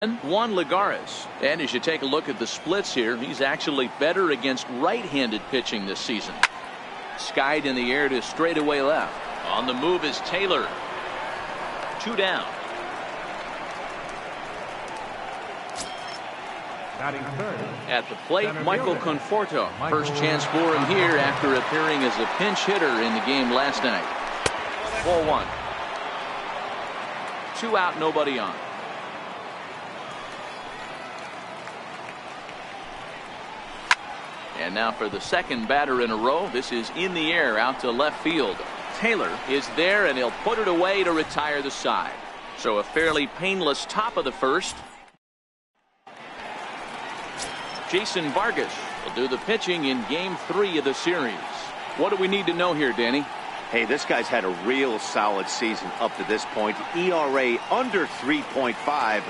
Juan Lagares. And as you take a look at the splits here, he's actually better against right-handed pitching this season. Skied in the air to straightaway left. On the move is Taylor. 2 down. At the plate, Michael Conforto. First chance for him here after appearing as a pinch hitter in the game last night. 4-1. 2 out, nobody on. And now for the second batter in a row. This is in the air out to left field. Taylor is there, and he'll put it away to retire the side. So a fairly painless top of the first. Jason Vargas will do the pitching in Game 3 of the series. What do we need to know here, Danny? Hey, this guy's had a real solid season up to this point. ERA under 3.5,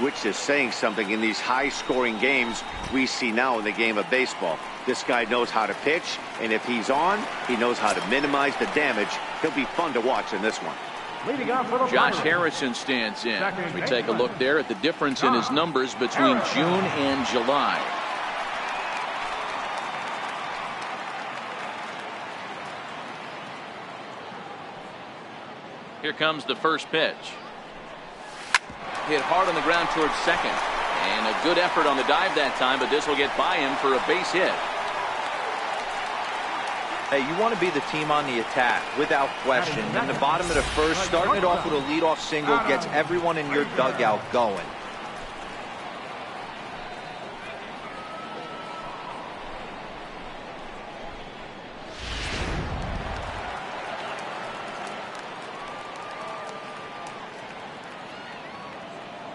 which is saying something in these high-scoring games we see now in the game of baseball. This guy knows how to pitch, and if he's on, he knows how to minimize the damage. He'll be fun to watch in this one. Josh Harrison stands in. We take a look there at the difference in his numbers between June and July. Here comes the first pitch. Hit hard on the ground towards second. And a good effort on the dive that time, but this will get by him for a base hit. Hey, you want to be the team on the attack, without question. In the bottom of the first, starting it off with a leadoff single gets everyone in your dugout going.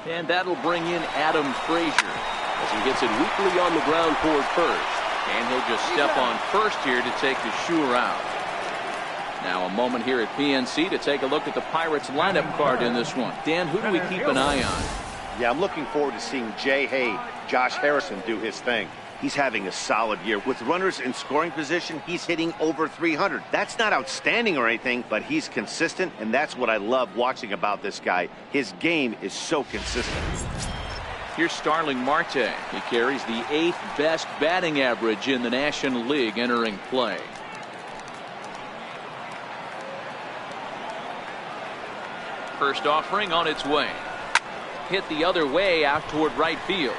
And that'll bring in Adam Frazier as he gets it weakly on the ground toward first. And he'll just step on first here to take the sure out. Now a moment here at PNC to take a look at the Pirates lineup card in this one. Dan, who do we keep an eye on? Yeah, I'm looking forward to seeing Jay Hay, Josh Harrison do his thing. He's having a solid year. With runners in scoring position, he's hitting over 300. That's not outstanding or anything, but he's consistent, and that's what I love watching about this guy. His game is so consistent. Here's Starling Marte. He carries the 8th best batting average in the National League entering play. First offering on its way. Hit the other way out toward right field.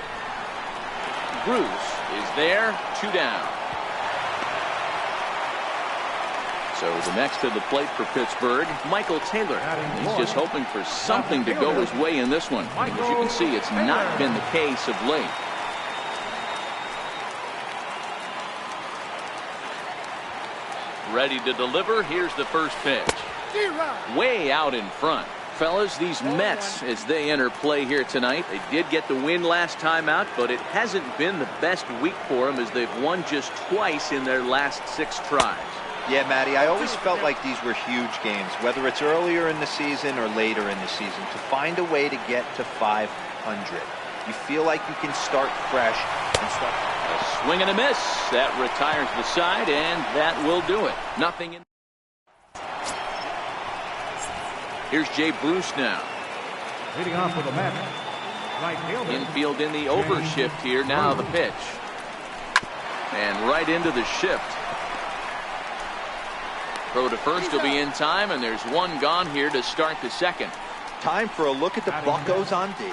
Bruce is there, 2 down. So the next to the plate for Pittsburgh, Michael Taylor. He's just hoping for something to go his way in this one. And as you can see, it's not been the case of late. Ready to deliver. Here's the first pitch. Way out in front. Fellas, these Mets, as they enter play here tonight, they did get the win last time out, but it hasn't been the best week for them as they've won just twice in their last 6 tries. Yeah, Matty, I always felt like these were huge games, whether it's earlier in the season or later in the season, to find a way to get to 500. You feel like you can start fresh and start. A swing and a miss. That retires the side, and that will do it. Nothing in. Here's Jay Bruce now. Leading off with a man. Right fielder. Infield in the overshift here. Now the pitch. And right into the shift. Throw to first will be in time, and there's one gone here to start the second. Time for a look at the Buccos on D.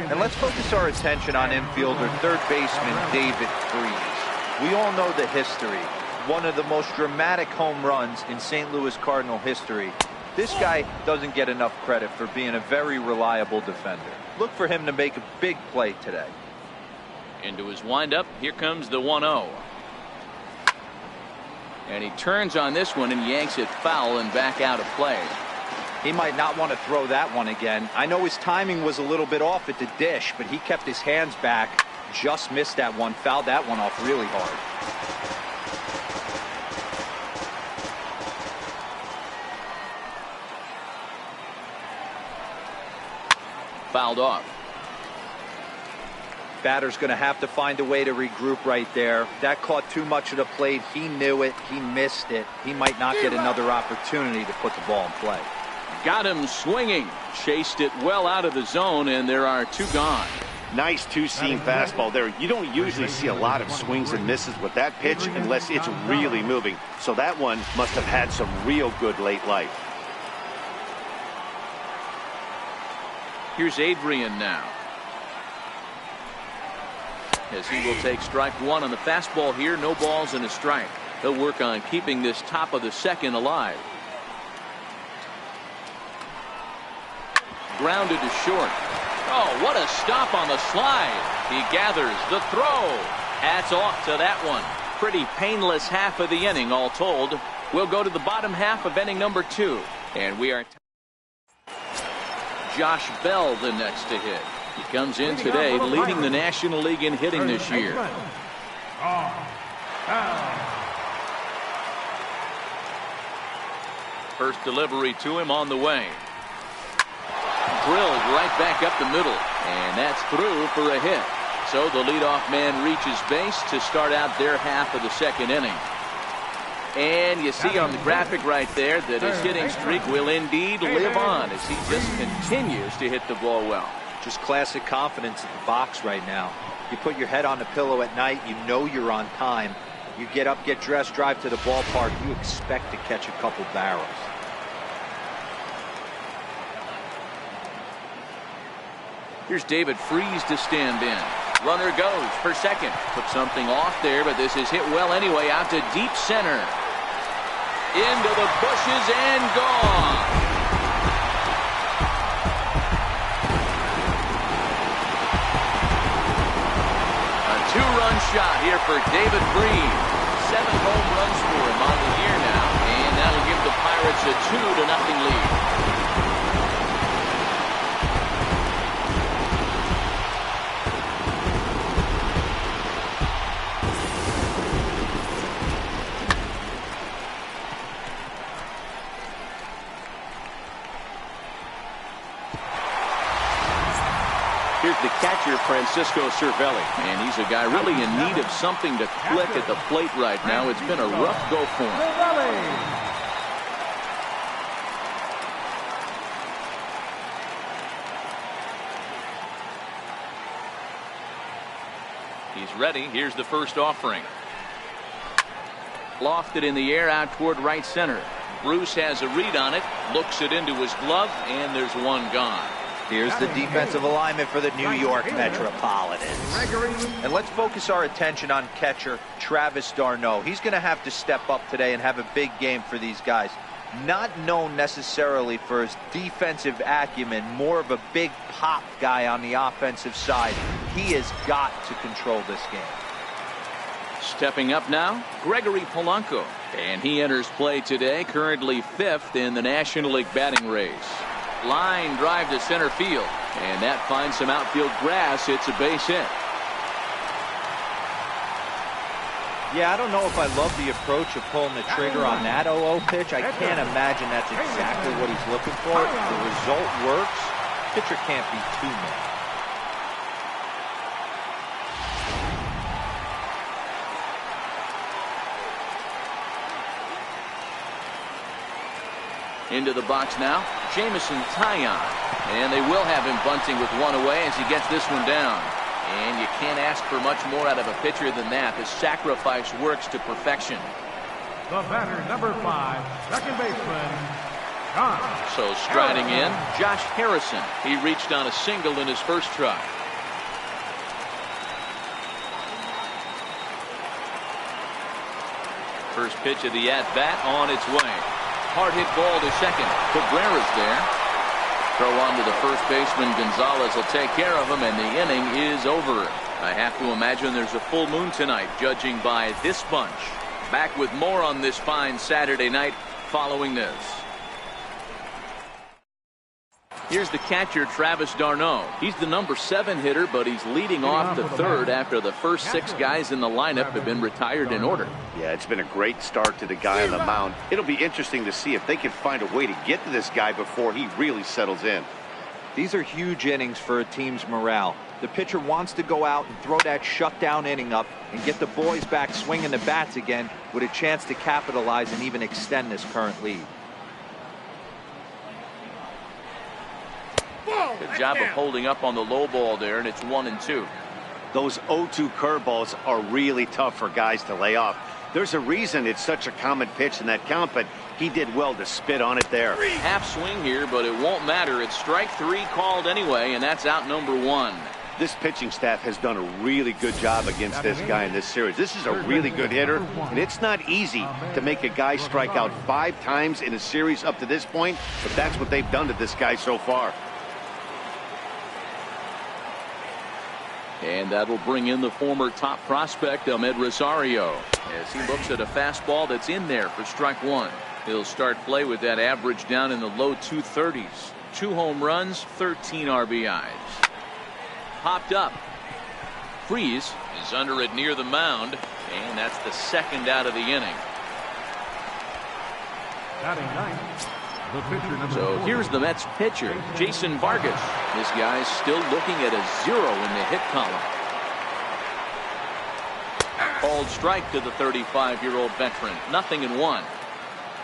And let's focus our attention on infielder third baseman David Freese. We all know the history. One of the most dramatic home runs in St. Louis Cardinal history. This guy doesn't get enough credit for being a very reliable defender. Look for him to make a big play today. Into his windup. Here comes the 1-0. And he turns on this one and yanks it foul and back out of play. He might not want to throw that one again. I know his timing was a little bit off at the dish, but he kept his hands back, just missed that one, fouled that one off really hard. Fouled off. Batter's going to have to find a way to regroup right there. That caught too much of the plate. He knew it. He missed it. He might not get another opportunity to put the ball in play. Got him swinging. Chased it well out of the zone, and there are 2 gone. Nice two-seam fastball there. You don't usually see a lot of swings and misses with that pitch unless it's really moving. So that one must have had some real good late life. Here's Adrian now. As he will take strike 1 on the fastball here. No balls and a strike. They'll work on keeping this top of the second alive. Grounded to short. Oh, what a stop on the slide. He gathers the throw. Hats off to that one. Pretty painless half of the inning all told. We'll go to the bottom half of inning number 2. And we are Josh Bell the next to hit. He comes in today leading the National League in hitting this year. First delivery to him on the way. Drilled right back up the middle. And that's through for a hit. So the leadoff man reaches base to start out their half of the second inning. And you see on the graphic right there that his hitting streak will indeed live on as he just continues to hit the ball well. Just classic confidence at the box right now. You put your head on the pillow at night, you know you're on time. You get up, get dressed, drive to the ballpark, you expect to catch a couple barrels. Here's David Freese to stand in. Runner goes for second. Put something off there, but this is hit well anyway, out to deep center. Into the bushes and gone. A 2-run shot here for David Freese. 7 home runs for him on the year now, and that'll give the Pirates a 2-0 lead. Here's the catcher, Francisco Cervelli. And he's a guy really in need of something to click at the plate right now. It's been a rough go for him. He's ready. Here's the first offering. Lofted in the air out toward right center. Bruce has a read on it. Looks it into his glove, and there's 1 gone. Here's the defensive alignment for the New York Metropolitans. And let's focus our attention on catcher Travis d'Arnaud. He's going to have to step up today and have a big game for these guys. Not known necessarily for his defensive acumen, more of a big pop guy on the offensive side. He has got to control this game. Stepping up now, Gregory Polanco. And he enters play today, currently 5th in the National League batting race. Line drive to center field, and that finds some outfield grass. It's a base hit. Yeah, I don't know if I love the approach of pulling the trigger on that 0-0 pitch. I can't imagine that's exactly what he's looking for. The result works. Pitcher can't be too mad. Into the box now, Jameson Taillon. And they will have him bunting with 1 away as he gets this one down. And you can't ask for much more out of a pitcher than that. The sacrifice works to perfection. The batter, number 5, second baseman, Josh. So striding in, Josh Harrison. He reached on a single in his first try. First pitch of the at-bat on its way. Hard hit ball to second. Cabrera's there. Throw on to the first baseman. Gonzalez will take care of him, and the inning is over. I have to imagine there's a full moon tonight, judging by this bunch. Back with more on this fine Saturday night following this. Here's the catcher, Travis d'Arnaud. He's the number 7 hitter, but he's leading off the third after the first 6 guys in the lineup have been retired in order. Yeah, it's been a great start to the guy on the mound. It'll be interesting to see if they can find a way to get to this guy before he really settles in. These are huge innings for a team's morale. The pitcher wants to go out and throw that shutdown inning up and get the boys back swinging the bats again with a chance to capitalize and even extend this current lead. Good job of holding up on the low ball there, and it's 1-2. Those 0-2 curveballs are really tough for guys to lay off. There's a reason it's such a common pitch in that count, but he did well to spit on it there. Half swing here, but it won't matter. It's strike 3 called anyway, and that's out number 1. This pitching staff has done a really good job against this guy in this series. This is a really good hitter, and it's not easy to make a guy strike out 5 times in a series up to this point, but that's what they've done to this guy so far. And that'll bring in the former top prospect, Ahmed Rosario, as he looks at a fastball that's in there for strike 1. He'll start play with that average down in the low 230s. 2 home runs, 13 RBIs. Popped up. Freeze is under it near the mound, and that's the 2nd out of the inning. So here's the Mets pitcher, Jason Vargas. This guy's still looking at a 0 in the hit column. Called strike to the 35-year-old veteran. 0-1.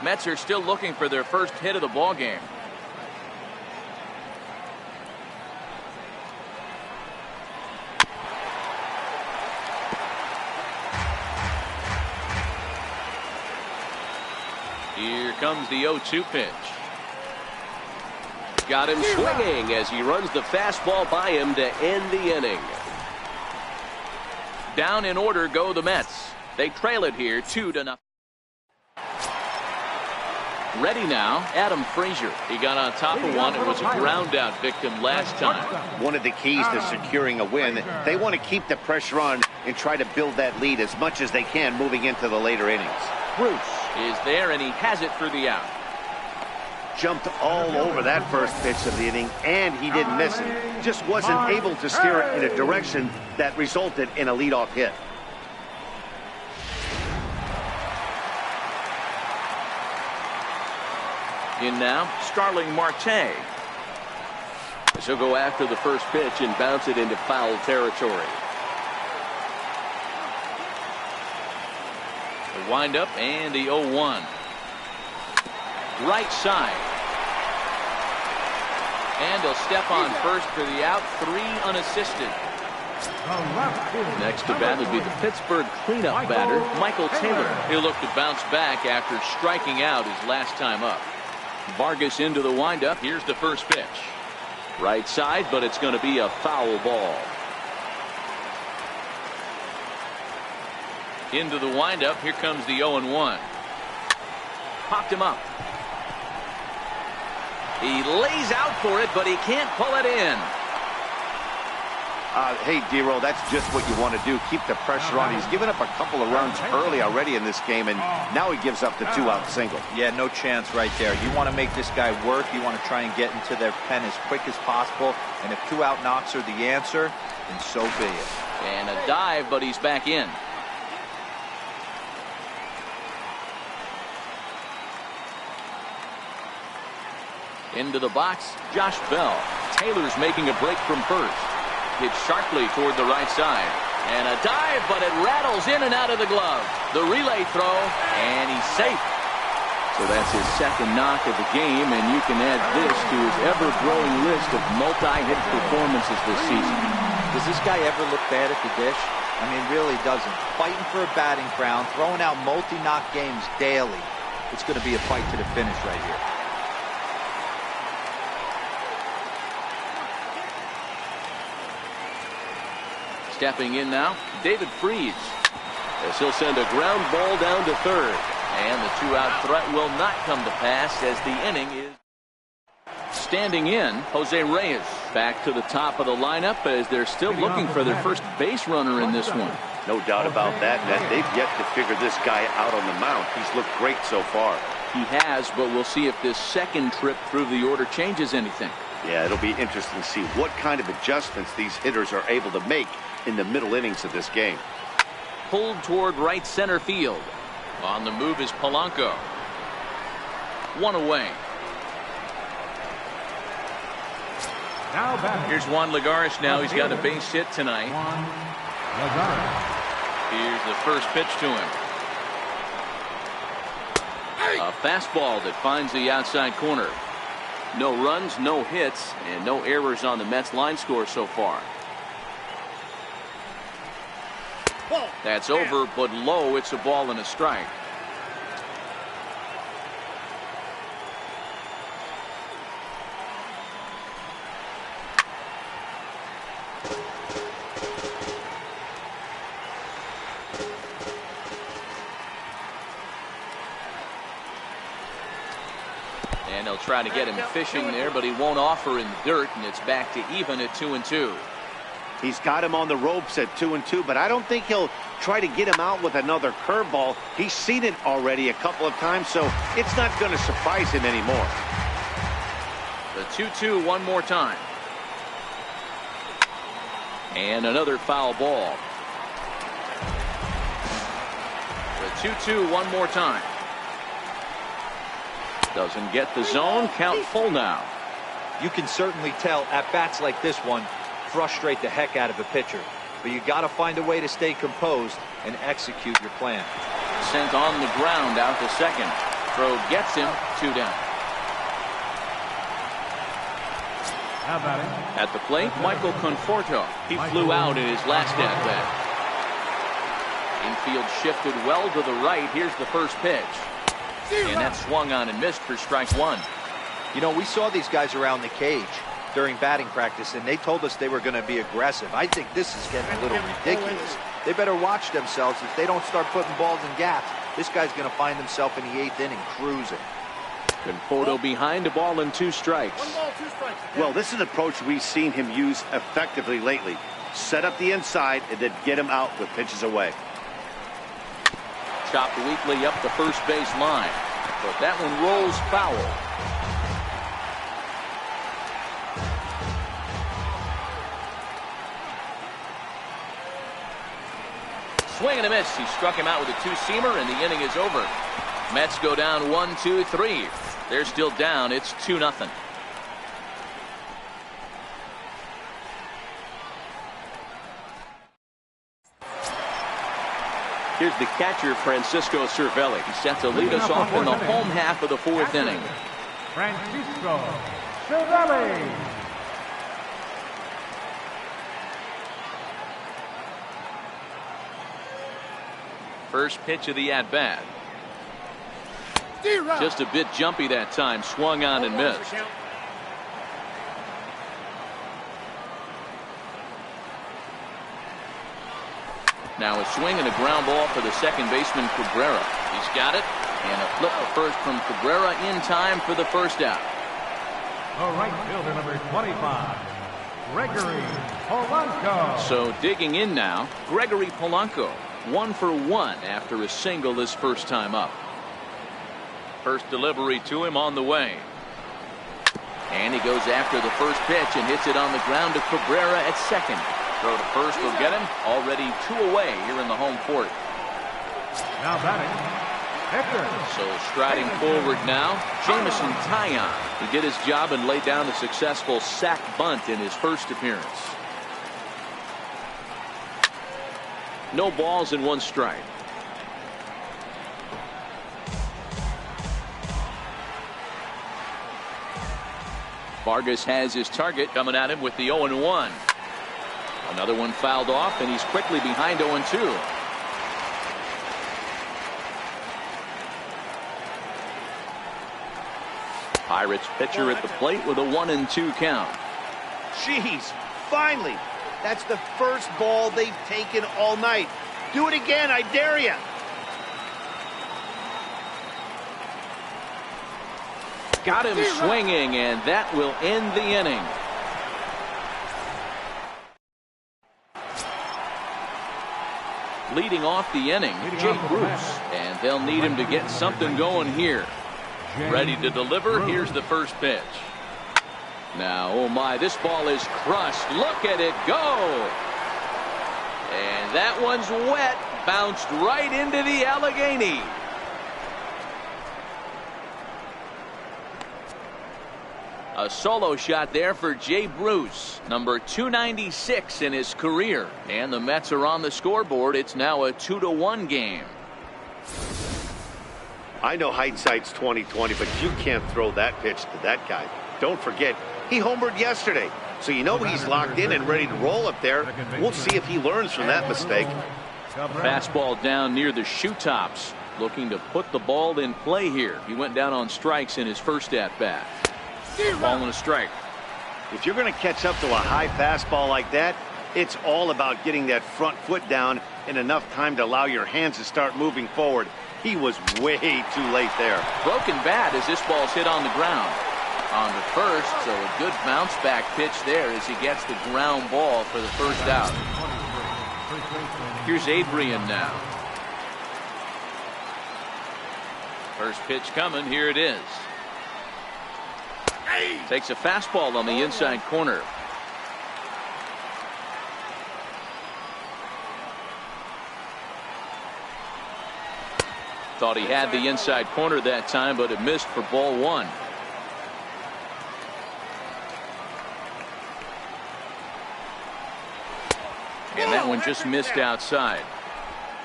Mets are still looking for their first hit of the ball game. Here comes the 0-2 pitch. Got him swinging as he runs the fastball by him to end the inning. Down in order go the Mets. They trail it here 2-0. Ready now, Adam Frazier. He got on top of one. It was a ground out victim last time. One of the keys to securing a win, they want to keep the pressure on and try to build that lead as much as they can moving into the later innings. Bruce is there, and he has it for the out. Jumped all over that first pitch of the inning, and he didn't miss it. Just wasn't able to steer it in a direction that resulted in a leadoff hit. In now, Starling Marte. She'll go after the first pitch and bounce it into foul territory. The windup and the 0-1. Right side. And he'll step on first for the out. 3 unassisted. Next to bat would be the Pittsburgh cleanup batter, Michael Taylor. He'll look to bounce back after striking out his last time up. Vargas into the windup. Here's the first pitch. Right side, but it's going to be a foul ball. Into the windup. Here comes the 0-1. Popped him up. He lays out for it, but he can't pull it in. Hey, D-Roll, that's just what you want to do. Keep the pressure on. He's given up a couple of runs early already in this game, and now he gives up the 2-out single. Yeah, no chance right there. You want to make this guy work. You want to try and get into their pen as quick as possible. And if 2-out knocks are the answer, then so be it. And a dive, but he's back in. Into the box, Josh Bell. Taylor's making a break from first. Hit sharply toward the right side. And a dive, but it rattles in and out of the glove. The relay throw, and he's safe. So that's his 2nd knock of the game, and you can add this to his ever-growing list of multi-hit performances this season. Does this guy ever look bad at the dish? I mean, really doesn't. Fighting for a batting crown, throwing out multi-knock games daily. It's going to be a fight to the finish right here. Stepping in now, David Freeze. As he'll send a ground ball down to third. And the 2-out threat will not come to pass as the inning is. Standing in, Jose Reyes. Back to the top of the lineup as they're still looking for their first base runner in this one. No doubt about that, Ned. They've yet to figure this guy out on the mound. He's looked great so far. He has, but we'll see if this second trip through the order changes anything. Yeah, it'll be interesting to see what kind of adjustments these hitters are able to make in the middle innings of this game. Pulled toward right center field. On the move is Polanco. 1 away. Here's Juan Lagares now. He's got a base hit tonight. Here's the first pitch to him. A fastball that finds the outside corner. No runs, no hits, and no errors on the Mets line score so far. That's over, but low. It's a ball and a strike. And they'll try to get him fishing there, but he won't offer in the dirt, and it's back to even at 2-2. He's got him on the ropes at 2-2, but I don't think he'll try to get him out with another curveball. He's seen it already a couple of times, so it's not going to surprise him anymore. The 2-2 one more time. And another foul ball. The 2-2 one more time. Doesn't get the zone. Count full now. You can certainly tell at bats like this one frustrate the heck out of a pitcher, but you got to find a way to stay composed and execute your plan. Sent on the ground out to second. Throw gets him. 2 down. At the plate, Michael Conforto. He flew out in his last at bat. Infield shifted well to the right. Here's the first pitch. And that swung on and missed for strike 1. You know, we saw these guys around the cage during batting practice, and they told us they were going to be aggressive. I think this is getting a little ridiculous. They better watch themselves. If they don't start putting balls in gaps, this guy's going to find himself in the 8th inning cruising. Conforto behind, a ball and 2 strikes. 1 ball, 2 strikes. Well, this is an approach we've seen him use effectively lately. Set up the inside and then get him out with pitches away. Chopped weakly up the first base line, but that one rolls foul. Swing and a miss. He struck him out with a 2-seamer, and the inning is over. Mets go down 1-2-3. They're still down. It's 2-0. Here's the catcher, Francisco Cervelli. He's set to lead us off in the home half of the 4th inning. Francisco Cervelli. First pitch of the at-bat. Just a bit jumpy that time. Swung on and missed. Now a swing and a ground ball for the second baseman, Cabrera. He's got it. And a flip to first from Cabrera in time for the first out. The right fielder, number 25, Gregory Polanco. So digging in now, Gregory Polanco. 1 for 1 after a single his first time up. First delivery to him on the way. And he goes after the first pitch and hits it on the ground to Cabrera at second. Throw to first will get him. Already 2 away here in the home 4th. Now batting, Hector. So striding forward now, Jameson Taillon. He did his job and laid down a successful sac bunt in his first appearance. No balls and 1 strike. Vargas has his target coming at him with the 0-1. Another one fouled off, and he's quickly behind 0-2. Pirates pitcher at the plate with a 1-2 count. Jeez, finally. That's the first ball they've taken all night. Do it again, I dare you. Got him swinging, and that will end the inning. Leading off the inning, Jay Bruce, and they'll need him to get something going here. Ready to deliver. Here's the first pitch. Now, oh my, this ball is crushed. Look at it go. And that one's wet. Bounced right into the Allegheny. A solo shot there for Jay Bruce, number 296 in his career. And the Mets are on the scoreboard. It's now a 2-1 game. I know hindsight's 20/20, but you can't throw that pitch to that guy. Don't forget, he homered yesterday. So you know he's locked in and ready to roll up there. We'll see if he learns from that mistake. Fastball down near the shoe tops. Looking to put the ball in play here. He went down on strikes in his first at-bat. Ball and a strike. If you're going to catch up to a high fastball like that, it's all about getting that front foot down in enough time to allow your hands to start moving forward. He was way too late there. Broken bat as this ball's hit on the ground. On to first, so a good bounce back pitch there as he gets the ground ball for the first out. Here's Adrian now. First pitch coming, here it is. Takes a fastball on the inside corner. Thought he had the inside corner that time, but it missed for ball one. And that one just missed outside.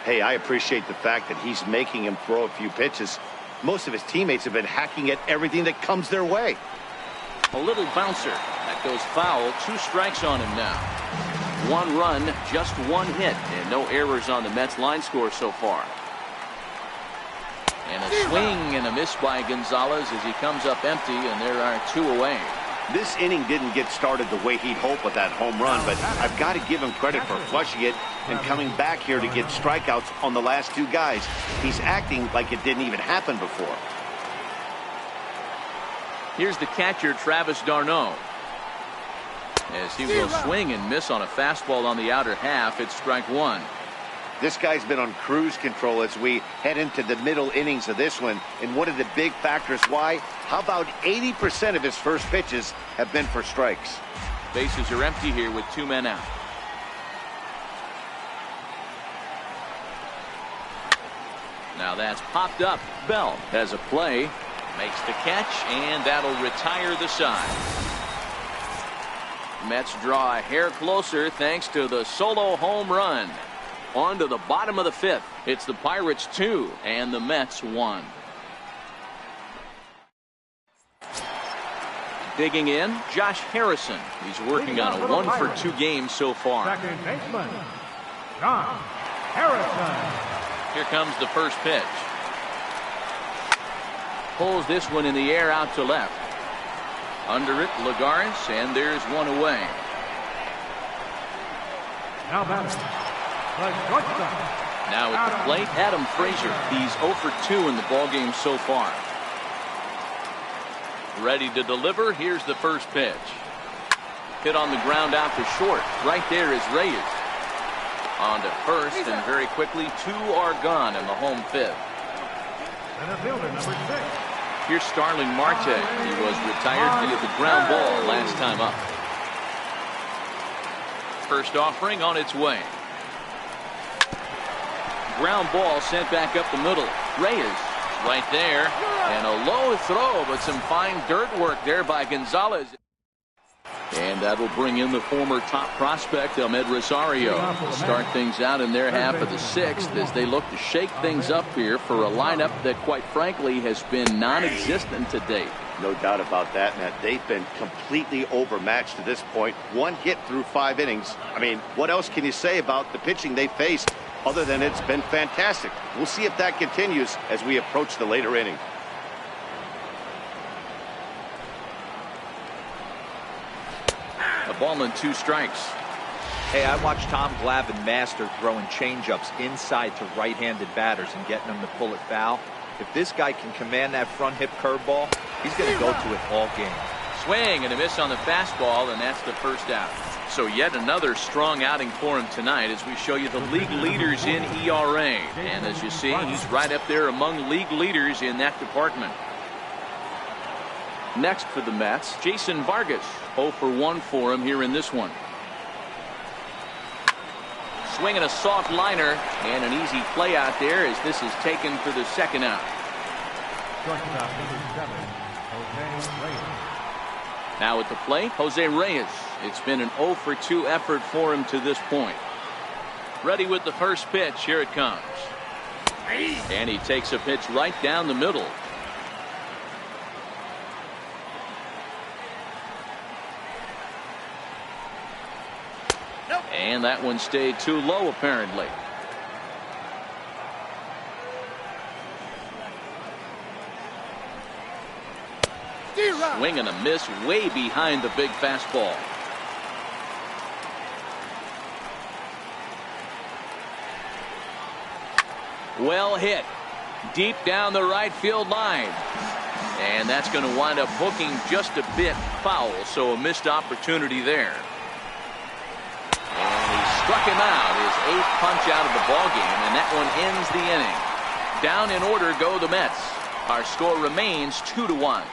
Hey, I appreciate the fact that he's making him throw a few pitches. Most of his teammates have been hacking at everything that comes their way. A little bouncer. That goes foul. 2 strikes on him now. 1 run, just 1 hit, and no errors on the Mets line score so far. And a swing and a miss by Gonzalez as he comes up empty, and there are 2 away. This inning didn't get started the way he'd hoped with that home run, but I've got to give him credit for flushing it and coming back here to get strikeouts on the last 2 guys. He's acting like it didn't even happen before. Here's the catcher, Travis d'Arnaud. As he will swing and miss on a fastball on the outer half, it's strike 1. This guy's been on cruise control as we head into the middle innings of this one. And one of the big factors why, how about 80% of his first pitches have been for strikes? Bases are empty here with 2 men out. Now that's popped up. Bell has a play, makes the catch, and that'll retire the side. Mets draw a hair closer thanks to the solo home run. On to the bottom of the 5th. It's the Pirates 2 and the Mets 1. Digging in, Josh Harrison. He's working on a 1-for-2 game so far. Second baseman, Josh Harrison. Here comes the first pitch. Pulls this one in the air out to left. Under it, Lagares, and there's 1 away. Now batter. Now at the plate, Adam Frazier. He's 0 for 2 in the ballgame so far. Ready to deliver. Here's the first pitch. Hit on the ground out to short. Right there is Reyes. On to first, and very quickly 2 are gone in the home 5th. Center fielder number 6. Here's Starling Marte. He was retired via the ground ball last time up. First offering on its way. Ground ball sent back up the middle. Reyes right there, and a low throw, but some fine dirt work there by Gonzalez. And that will bring in the former top prospect, Ahmed Rosario, to start things out in their half of the 6th as they look to shake things up here for a lineup that, quite frankly, has been non-existent to date. No doubt about that, Matt. They've been completely overmatched to this point. 1 hit through 5 innings. I mean, what else can you say about the pitching they faced other than it's been fantastic? We'll see if that continues as we approach the later inning. A ball and 2 strikes. Hey, I watched Tom Glavine master throwing changeups inside to right-handed batters and getting them to pull it foul. If this guy can command that front hip curveball, he's going to go to it all game. Swing and a miss on the fastball, and that's the first out. So yet another strong outing for him tonight as we show you the league leaders in ERA. And as you see, he's right up there among league leaders in that department. Next for the Mets, Jason Vargas. 0 for 1 for him here in this one. Swinging a soft liner, and an easy play out there as this is taken for the second out. Shortstop number 7, Jose Reyes. Now at the plate, Jose Reyes. It's been an 0 for 2 effort for him to this point. Ready with the first pitch. Here it comes. And he takes a pitch right down the middle. And that one stayed too low, apparently. Swing and a miss way behind the big fastball. Well hit. Deep down the right field line. And that's going to wind up hooking just a bit foul, so a missed opportunity there. And he struck him out, his 8th punch out of the ballgame, and that one ends the inning. Down in order go the Mets. Our score remains 2-1.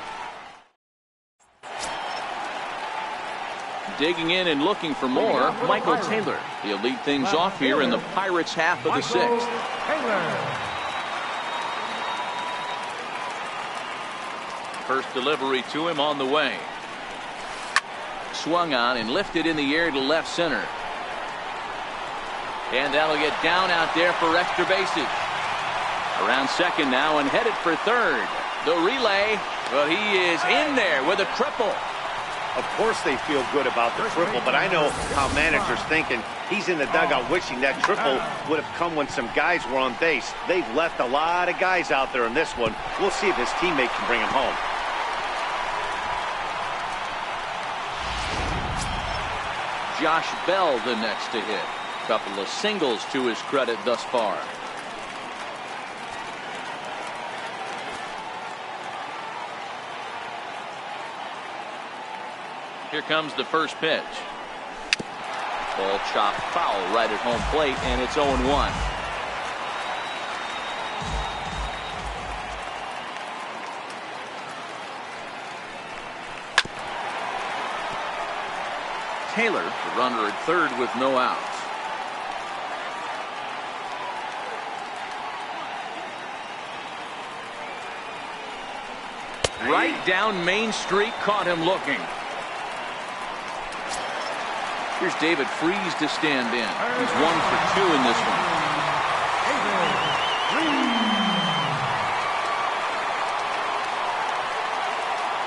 Digging in and looking for more, Michael Taylor. He'll lead things off here in the Pirates' half of the 6th. First delivery to him on the way. Swung on and lifted in the air to left center. And that'll get down out there for extra bases. Around second now and headed for third. The relay, well, he is in there with a triple. Of course they feel good about the triple, but I know how managers thinking. He's in the dugout wishing that triple would have come when some guys were on base. They've left a lot of guys out there in this one. We'll see if his teammate can bring him home. Josh Bell the next to hit. Couple of singles to his credit thus far. Here comes the first pitch. Ball chopped foul right at home plate, and it's 0-1. Taylor, the runner at third with no outs. Right down Main Street, caught him looking. Here's David Freese to stand in. He's 1 for 2 in this one.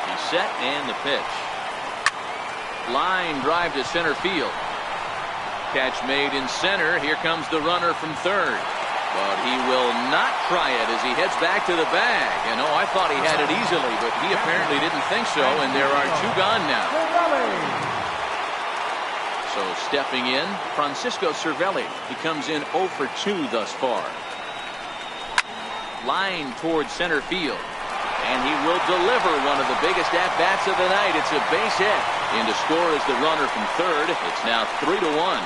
He's set and the pitch. Line drive to center field. Catch made in center. Here comes the runner from third. But he will not try it as he heads back to the bag. And I thought he had it easily, but he apparently didn't think so, and there are 2 gone now. So stepping in, Francisco Cervelli. He comes in 0 for 2 thus far. Line towards center field. And he will deliver one of the biggest at-bats of the night. It's a base hit. In to score is the runner from third. It's now 3-1.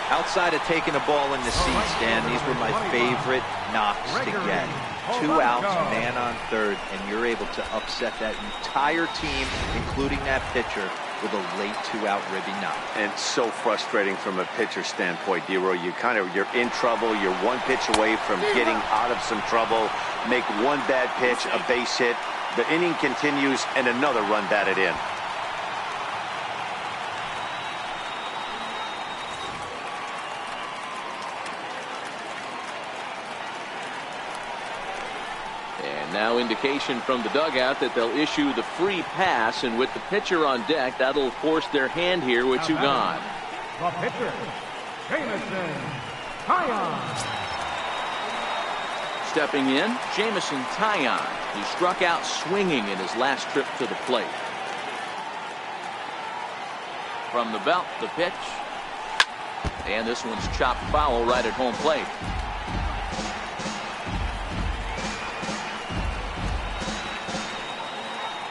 Outside of taking a ball in the seats, Dan, these were my favorite knocks to get. 2 outs, man on third, and you're able to upset that entire team, including that pitcher, with a late 2-out ribby knock. And so frustrating from a pitcher standpoint, D-Roy. You're in trouble. You're 1 pitch away from getting out of some trouble. Make 1 bad pitch, a base hit. The inning continues, and another run batted in. Now indication from the dugout that they'll issue the free pass, and with the pitcher on deck, that'll force their hand here with 2 gone. The pitcher, Jamison Taillon. Stepping in, Jamison Taillon. He struck out swinging in his last trip to the plate. From the belt, the pitch. And this one's chopped foul right at home plate.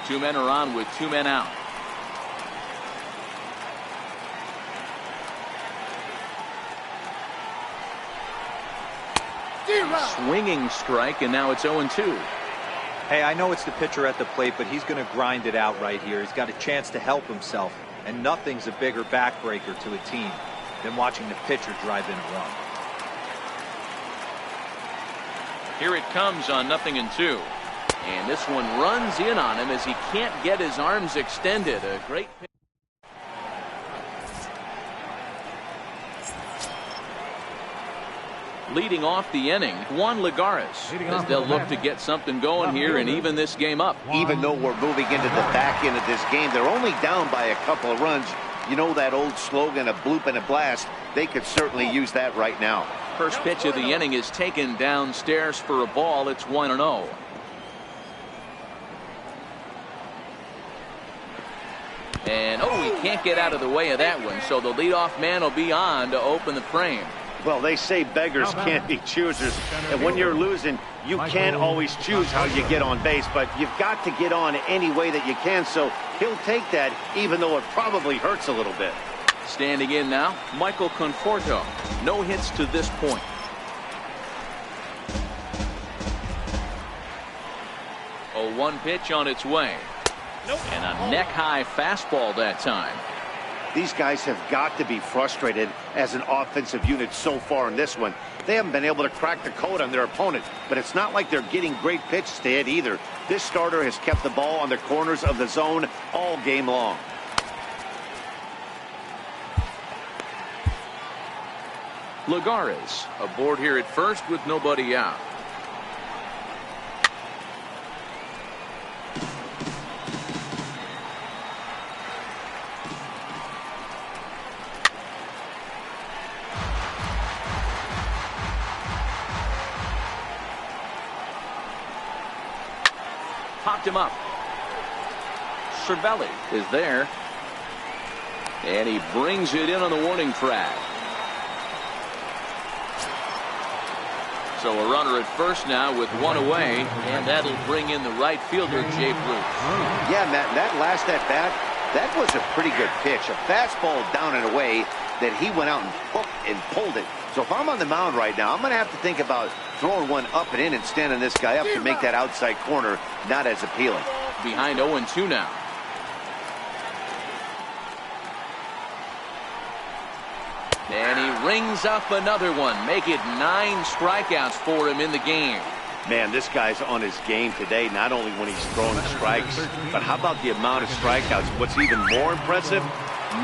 Two men are on with 2 men out. Swinging strike, and now it's 0-2. Hey, I know it's the pitcher at the plate, but he's going to grind it out right here. He's got a chance to help himself, and nothing's a bigger backbreaker to a team than watching the pitcher drive in a run. Here it comes on 0-2. And this one runs in on him as he can't get his arms extended. A great pitch. Leading off the inning, Juan Lagares, as they'll look to get something going here and even this game up. Even though we're moving into the back end of this game, they're only down by a couple of runs. You know that old slogan, a bloop and a blast? They could certainly use that right now. First pitch of the inning is taken downstairs for a ball. It's 1-0. And he can't get out of the way of that one, so the leadoff man will be on to open the frame. Well, they say beggars can't be choosers, and when you're losing, you can't always choose how you get on base, but you've got to get on any way that you can, so he'll take that, even though it probably hurts a little bit. Standing in now, Michael Conforto. No hits to this point. One pitch on its way. And a neck-high fastball that time. These guys have got to be frustrated as an offensive unit so far in this one. They haven't been able to crack the code on their opponent, but it's not like they're getting great pitches to hit either. This starter has kept the ball on the corners of the zone all game long. Lagares aboard here at first with nobody out. Popped him up. Cervelli is there. And he brings it in on the warning track. So a runner at first now with one away, and that'll bring in the right fielder, Jay Bruce. Yeah, Matt, that last at bat, that was a pretty good pitch. A fastball down and away that he went out and hooked and pulled it. So if I'm on the mound right now, I'm going to have to think about throwing one up and in and standing this guy up to make that outside corner not as appealing. Behind 0-2 now. And he rings up another one. Make it 9 strikeouts for him in the game. Man, this guy's on his game today, not only when he's throwing strikes, but how about the amount of strikeouts? What's even more impressive,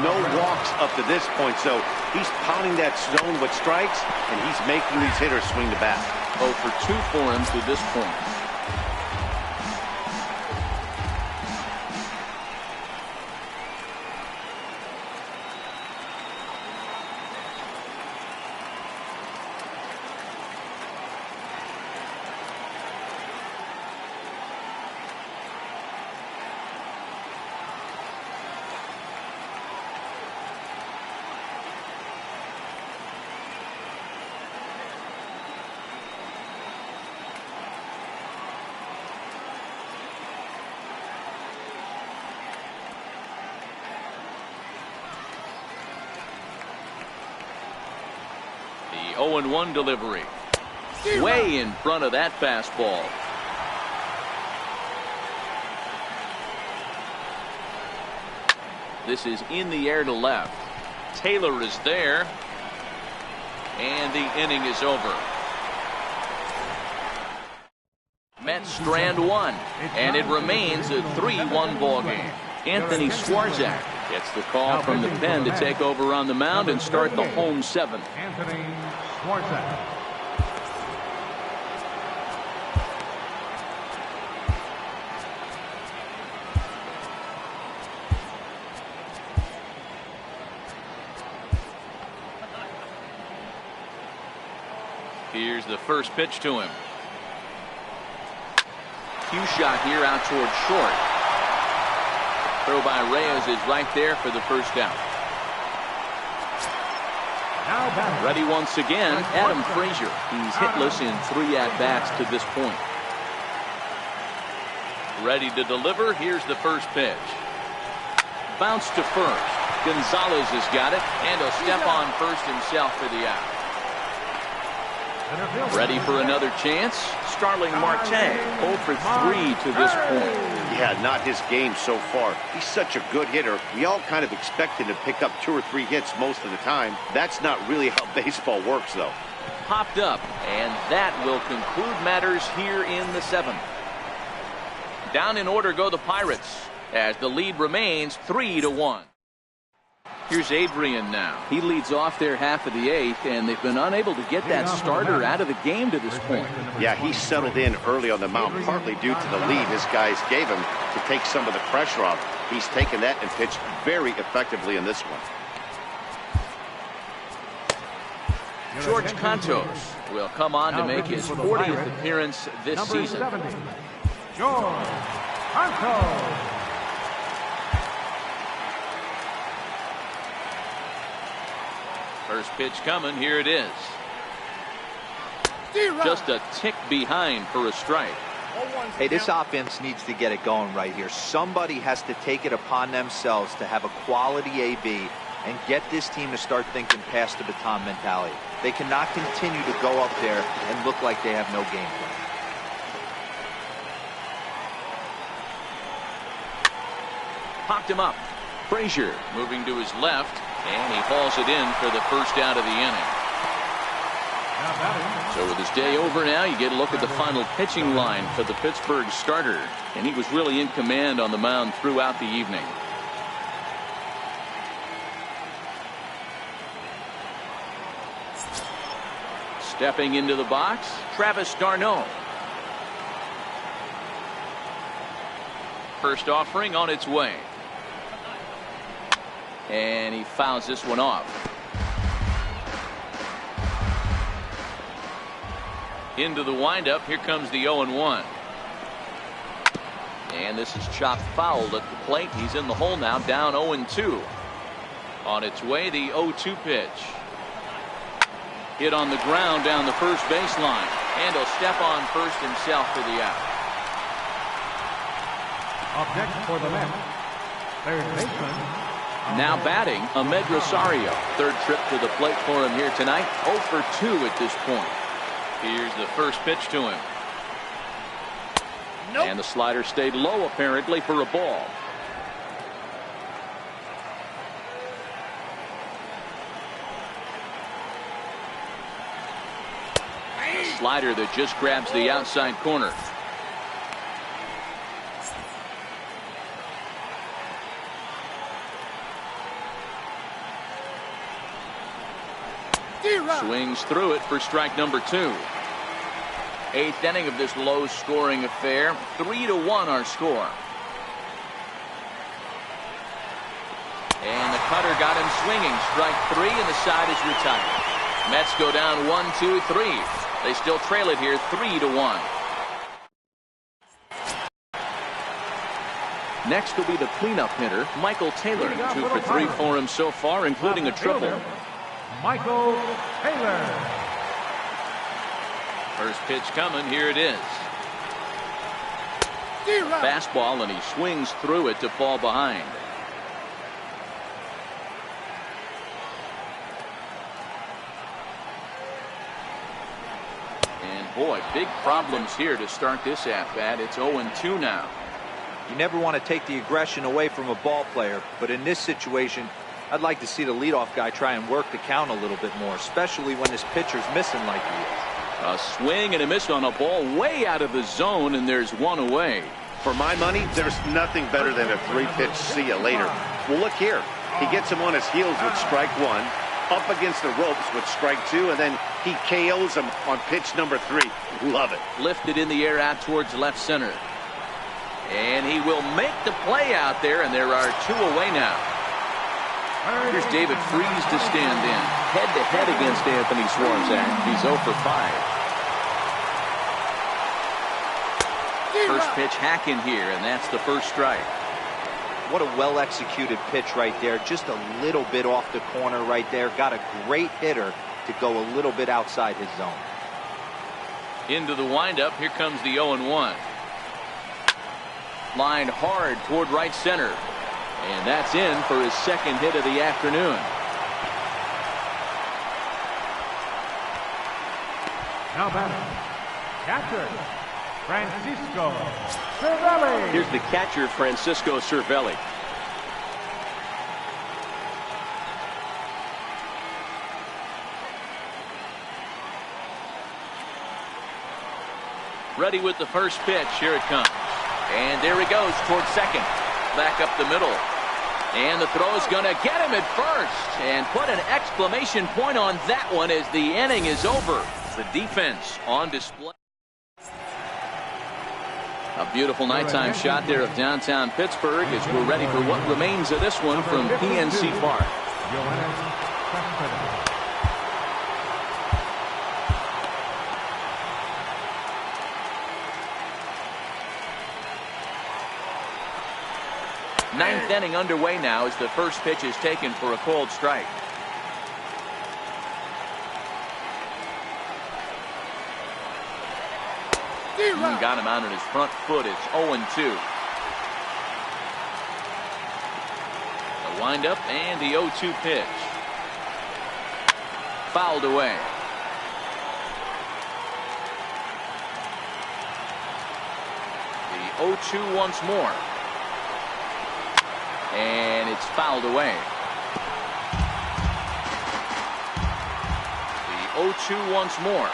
no walks up to this point. So he's pounding that zone with strikes, and he's making these hitters swing the bat. 0 for 2 for him to this point. The 0-1 delivery. Way in front of that fastball. This is in the air to left. Taylor is there. And the inning is over. Mets strand one. And it remains a 3-1 ball game. Anthony Swarzak gets the call from the pen to take over on the mound and start the home 7th. Anthony Swarzak. Here's the first pitch to him. Cue shot here out towards short. Throw by Reyes is right there for the first out. Ready once again, Adam Frazier. He's hitless in 3 at-bats to this point. Ready to deliver. Here's the first pitch. Bounce to first. Gonzalez has got it, and he'll step on first himself for the out. Ready for another chance. Starling Marte, 0 for 3 to this point. Yeah, not his game so far. He's such a good hitter. We all kind of expect him to pick up 2 or 3 hits most of the time. That's not really how baseball works, though. Popped up, and that will conclude matters here in the 7th. Down in order go the Pirates, as the lead remains 3-1. Here's Adrian now. He leads off their half of the 8th, and they've been unable to get that starter out of the game to this point. Yeah, he settled in early on the mound, partly due to the lead his guys gave him to take some of the pressure off. He's taken that and pitched very effectively in this one. George Cantos will come on to make his 40th appearance this season. 70, George Cantos. First pitch coming. Here it is. Just a tick behind for a strike. Hey, this offense needs to get it going right here. Somebody has to take it upon themselves to have a quality AB and get this team to start thinking past the baton mentality. They cannot continue to go up there and look like they have no game plan. Popped him up. Frazier moving to his left, and he hauls it in for the first out of the inning. So with his day over now, you get a look at the final pitching line for the Pittsburgh starter, and he was really in command on the mound throughout the evening. Stepping into the box, Travis d'Arnaud. First offering on its way. And he fouls this one off. Into the windup. Here comes the 0-1. And this is chopped foul at the plate. He's in the hole now, down 0-2. On its way, the 0-2 pitch. Hit on the ground down the first baseline. And he'll step on first himself for the out. Up next for the Mets, third baseman. Now batting, Ahmed Rosario. Third trip to the plate for him here tonight. 0 for 2 at this point. Here's the first pitch to him. Nope. And the slider stayed low apparently for a ball. A slider that just grabs the outside corner. Swings through it for strike number 2. Eighth inning of this low scoring affair. 3-1 our score. And the cutter got him swinging. Strike 3 and the side is retired. Mets go down 1-2-3. They still trail it here 3-1. Next will be the cleanup hitter, Michael Taylor. 2 for 3 for him so far, including a triple. Michael Taylor. First pitch coming. Here it is. Fastball, and he swings through it to fall behind. And boy, big problems here to start this at-bat. It's 0-2 now. You never want to take the aggression away from a ball player, but in this situation, I'd like to see the leadoff guy try and work the count a little bit more, especially when this pitcher's missing like he is. A swing and a miss on a ball way out of the zone, and there's one away. For my money, there's nothing better than a 3-pitch see you later. Well, look here. He gets him on his heels with strike 1, up against the ropes with strike 2, and then he KOs him on pitch number 3. Love it. Lifted in the air out towards left center. And he will make the play out there, and there are 2 away now. Here's David Freese to stand in. Head-to-head against Anthony Swarzak. He's 0 for 5. First pitch hack in here, and that's the first strike. What a well-executed pitch right there. Just a little bit off the corner right there. Got a great hitter to go a little bit outside his zone. Into the windup. Here comes the 0-1. Lined hard toward right center. And that's in for his second hit of the afternoon. Now batting, catcher, Francisco Cervelli. Here's the catcher, Francisco Cervelli. Ready with the first pitch. Here it comes. And there he goes towards second. Back up the middle. And the throw is going to get him at first. And put an exclamation point on that one as the inning is over. The defense on display. A beautiful nighttime shot there of downtown Pittsburgh as we're ready for what remains of this one from PNC Park. Ninth inning underway now as the first pitch is taken for a cold strike. Got him out on his front foot. It's 0-2. The windup and the 0-2 pitch. Fouled away. The 0-2 once more. And it's fouled away. The 0-2 once more.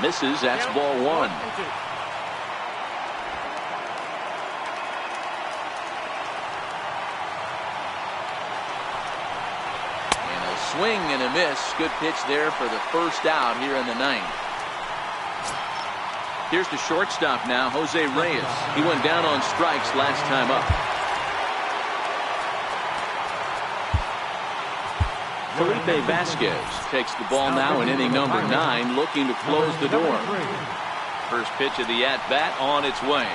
Misses. That's ball one. And a swing and a miss. Good pitch there for the first out here in the ninth. Here's the shortstop now, Jose Reyes. He went down on strikes last time up. Felipe Vasquez takes the ball now in inning number 9, looking to close the door. First pitch of the at-bat on its way.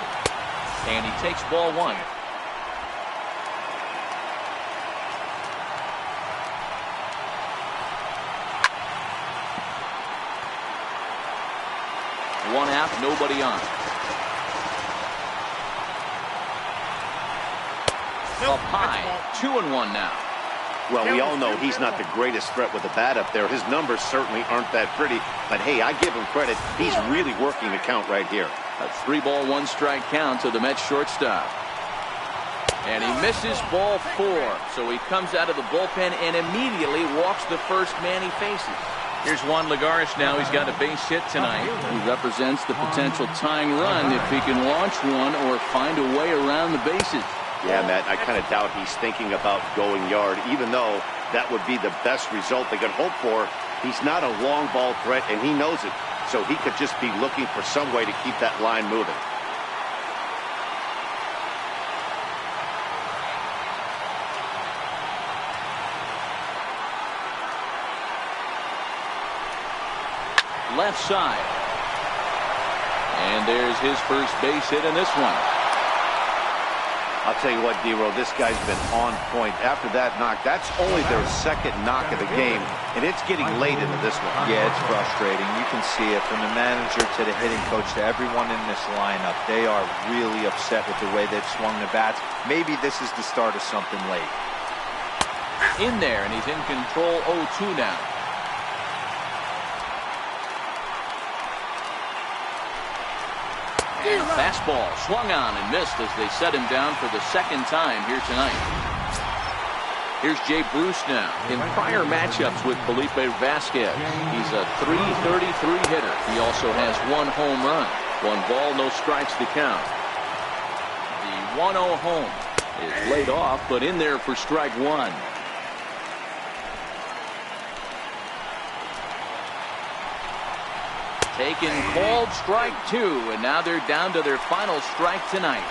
And he takes ball one. One out, nobody on. Up high, 2-1 now. Well, we all know he's not the greatest threat with the bat up there. His numbers certainly aren't that pretty. But, hey, I give him credit. He's really working the count right here. A 3-ball, 1-strike count to the Mets shortstop. And he misses ball 4. So he comes out of the bullpen and immediately walks the first man he faces. Here's Juan Lagares now. He's got a base hit tonight. He represents the potential tying run if he can launch one or find a way around the bases. Yeah, Matt, I kind of doubt he's thinking about going yard, even though that would be the best result they could hope for. He's not a long ball threat, and he knows it. So he could just be looking for some way to keep that line moving. Left side. And there's his first base hit in this one. I'll tell you what, D-Row, this guy's been on point. After that knock, that's only their second knock of the game, and it's getting late into this one. Yeah, it's frustrating. You can see it from the manager to the hitting coach to everyone in this lineup. They are really upset with the way they've swung the bats. Maybe this is the start of something late. In there, and he's in control 0-2 now. And a fastball swung on and missed as they set him down for the second time here tonight. Here's Jay Bruce now. In prior matchups with Felipe Vasquez, he's a .333 hitter. He also has 1 home run. 1 ball, no strikes to count. The 1-0 home is laid off, but in there for strike 1. Taken, called strike 2, and now they're down to their final strike tonight.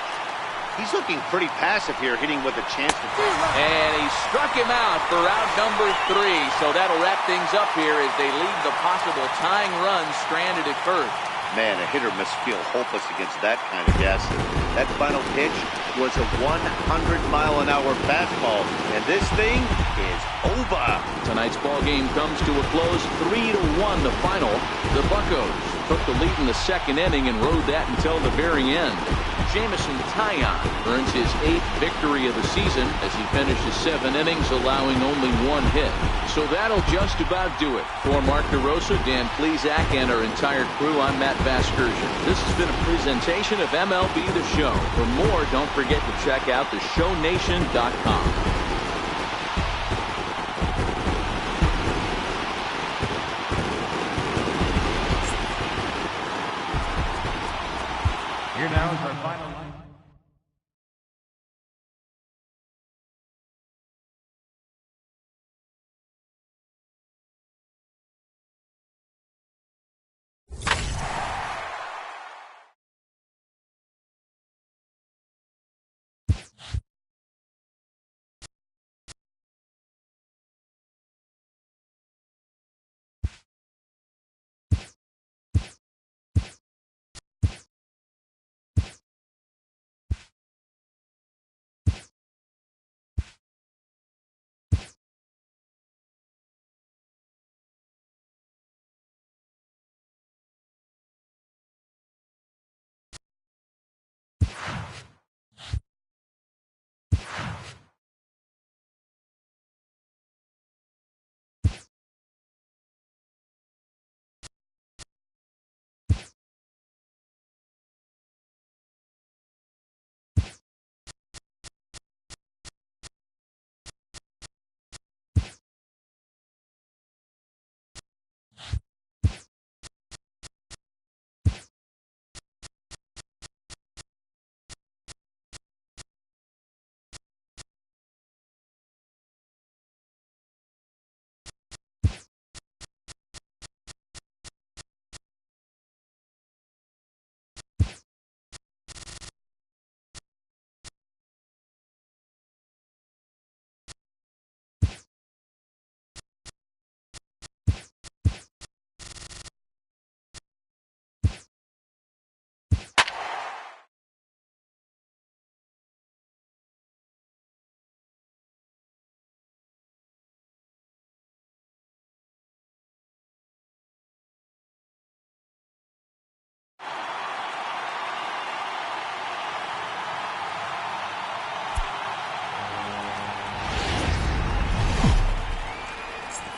He's looking pretty passive here, hitting with a chance to. And he struck him out for out number 3, so that'll wrap things up here as they leave the possible tying run stranded at first. Man, a hitter must feel hopeless against that kind of gas. That final pitch was a 100-mile-an-hour fastball, and this thing is over. Tonight's ball game comes to a close, 3-1 the final. The Buccos took the lead in the second inning and rode that until the very end. Jamison Taillon earns his 8th victory of the season as he finishes 7 innings, allowing only 1 hit. So that'll just about do it. For Mark DeRosa, Dan Plesac, and our entire crew, I'm Matt Vasgersian. This has been a presentation of MLB The Show. For more, don't forget to check out theshownation.com. Here now is our final line.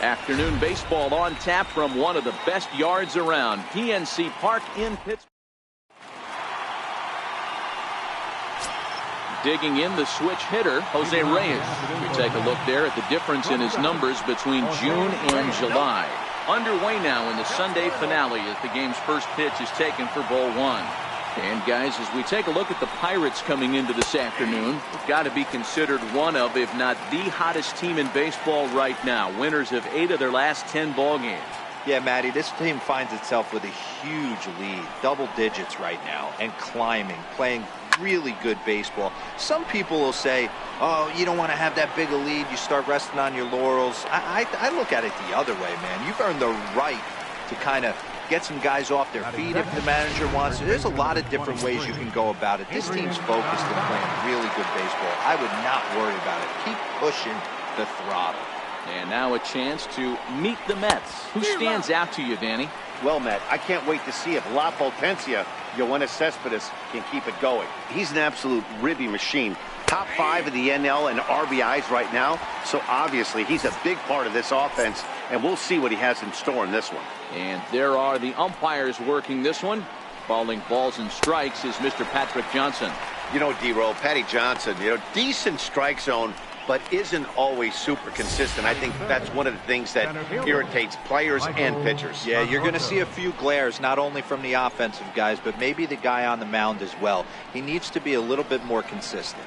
Afternoon baseball on tap from one of the best yards around, PNC Park in Pittsburgh. Digging in the switch hitter, Jose Reyes. We take a look there at the difference in his numbers between June and July. Underway now in the Sunday finale as the game's first pitch is taken for ball one. And guys, as we take a look at the Pirates coming into this afternoon, they've got to be considered one of, if not the hottest team in baseball right now. Winners of 8 of their last 10 ball games. Yeah, Matty, this team finds itself with a huge lead, double digits right now, and climbing, playing really good baseball. Some people will say, oh, you don't want to have that big a lead, you start resting on your laurels. I look at it the other way, man. You've earned the right to kind of get some guys off their feet if the manager wants to. There's a lot of different ways you can go about it. This team's focused and playing really good baseball. I would not worry about it. Keep pushing the throttle. And now a chance to meet the Mets. Who stands out to you, Danny? Well, Matt, I can't wait to see if La Potencia, Yoenis Cespedes, can keep it going. He's an absolute ribby machine. Top 5 of the NL and RBIs right now. So obviously he's a big part of this offense, and we'll see what he has in store in this one. And there are the umpires working this one. Calling balls and strikes is Mr. Patrick Johnson. You know, D-Roll, Patty Johnson, decent strike zone, but isn't always super consistent. I think that's one of the things that irritates players and pitchers. Yeah, you're going to see a few glares, not only from the offensive guys, but maybe the guy on the mound as well. He needs to be a little bit more consistent.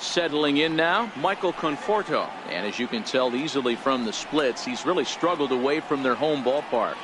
Settling in now, Michael Conforto. And as you can tell easily from the splits, he's really struggled away from their home ballpark.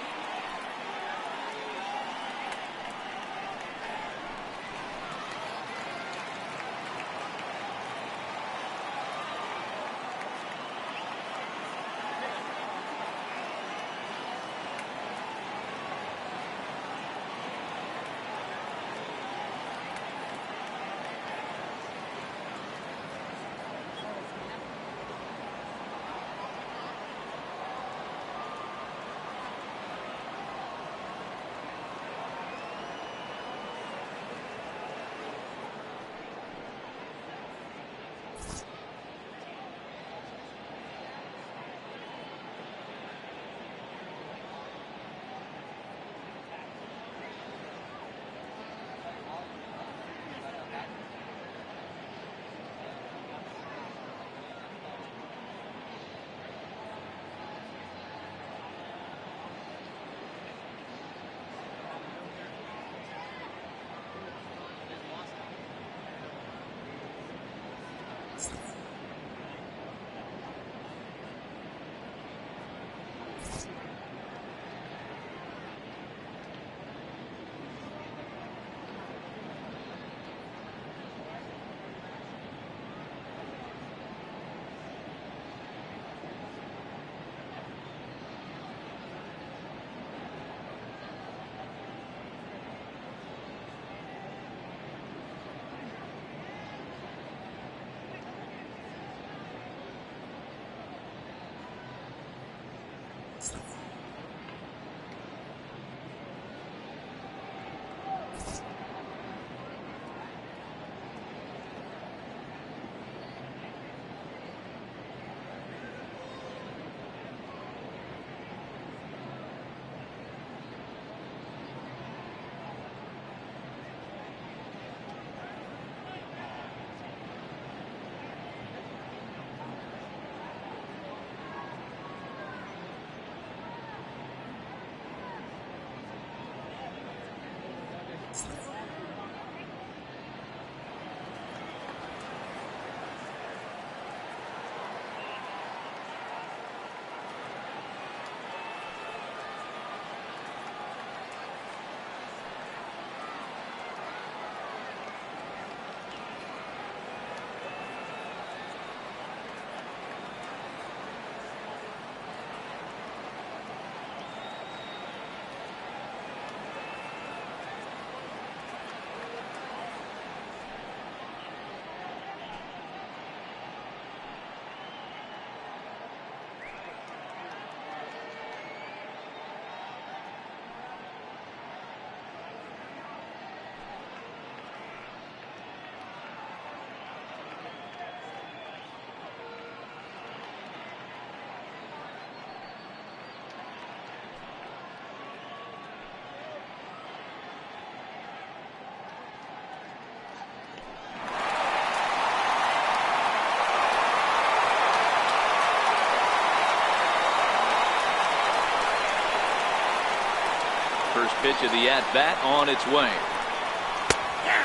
First pitch of the at-bat on its way.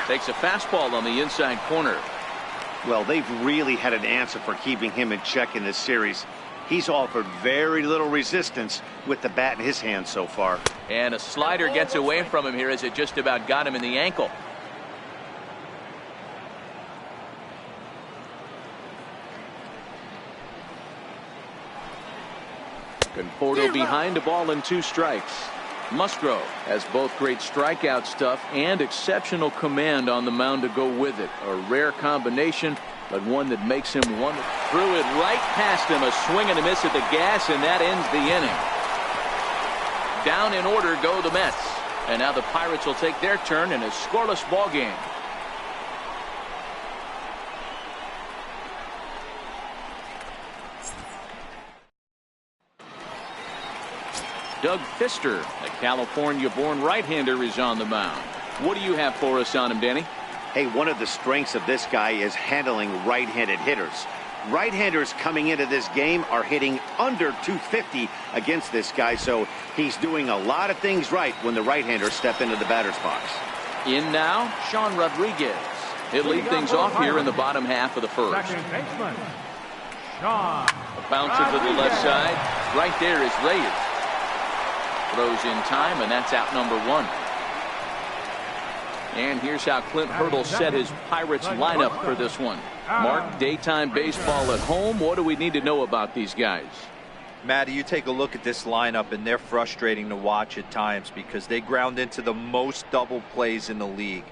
Takes a fastball on the inside corner. Well, they've really had an answer for keeping him in check in this series. He's offered very little resistance with the bat in his hand so far. And a slider gets away from him here as it just about got him in the ankle. Conforto behind, a ball and 2 strikes. Musgrove has both great strikeout stuff and exceptional command on the mound to go with it. A rare combination, but one that makes him one. Threw it right past him, a swing and a miss at the gas, and that ends the inning. Down in order go the Mets, and now the Pirates will take their turn in a scoreless ball game. Doug Fister, a California-born right-hander, is on the mound. What do you have for us on him, Danny? Hey, one of the strengths of this guy is handling right-handed hitters. Right-handers coming into this game are hitting under 250 against this guy, so he's doing a lot of things right when the right-handers step into the batter's box. In now, Sean Rodriguez. He'll lead things off here in the bottom half of the first. Second baseman, Sean. A bouncer to the left side. Right there is Reyes. Throws in time, and that's out number 1. And here's how Clint Hurdle set his Pirates lineup for this one. Mark, daytime baseball at home. What do we need to know about these guys? Matty, you take a look at this lineup, and they're frustrating to watch at times because they ground into the most double plays in the league.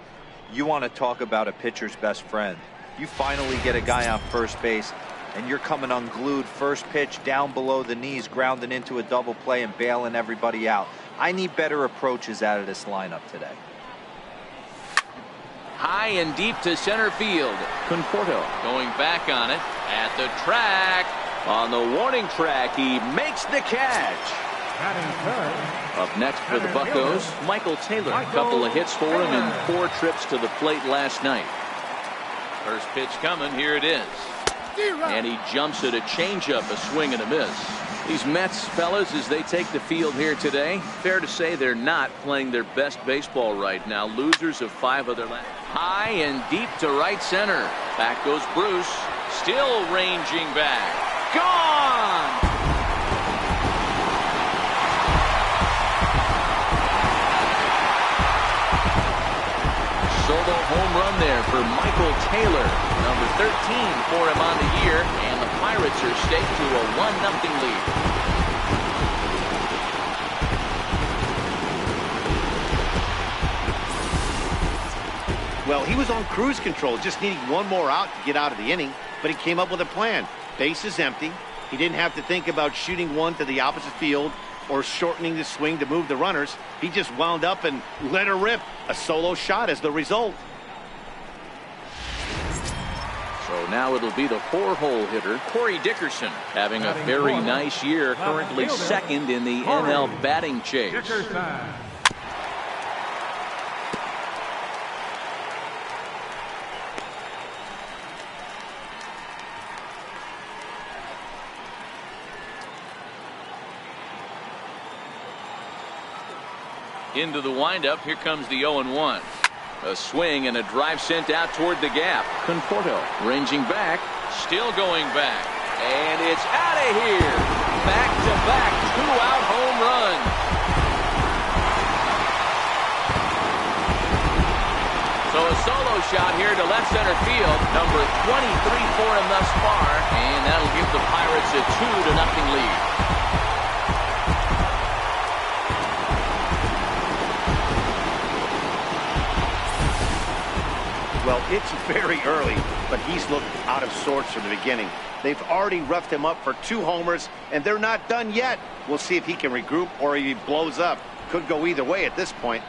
You want to talk about a pitcher's best friend. You finally get a guy on first base, and you're coming unglued first pitch down below the knees, grounding into a double play and bailing everybody out. I need better approaches out of this lineup today. High and deep to center field. Conforto going back on it at the track. On the warning track, he makes the catch. Up next for the Buccos, Michael Taylor. A couple of hits for him in 4 trips to the plate last night. First pitch coming, here it is. And he jumps at a changeup, a swing and a miss. These Mets, fellas, as they take the field here today, fair to say they're not playing their best baseball right now. Losers of 5 of their last. High and deep to right center. Back goes Bruce. Still ranging back. Gone! Solo home run there for Michael Taylor. Number 13 for him on the year, and the Pirates are staked to a 1-0 lead. Well, he was on cruise control, just needing one more out to get out of the inning, but he came up with a plan. Base is empty. He didn't have to think about shooting one to the opposite field or shortening the swing to move the runners. He just wound up and let her rip. A solo shot as the result. So now it'll be the 4-hole hitter, Corey Dickerson, having a very nice year, currently second in the NL batting chase. Into the windup, here comes the 0-1. A swing and a drive sent out toward the gap. Conforto ranging back, still going back, and it's out of here. Back-to-back 2-out home run. So a solo shot here to left center field, number 23 for him thus far, and that'll give the Pirates a 2-0 lead. Well, it's very early, but he's looked out of sorts from the beginning. They've already roughed him up for 2 homers, and they're not done yet. We'll see if he can regroup or if he blows up. Could go either way at this point.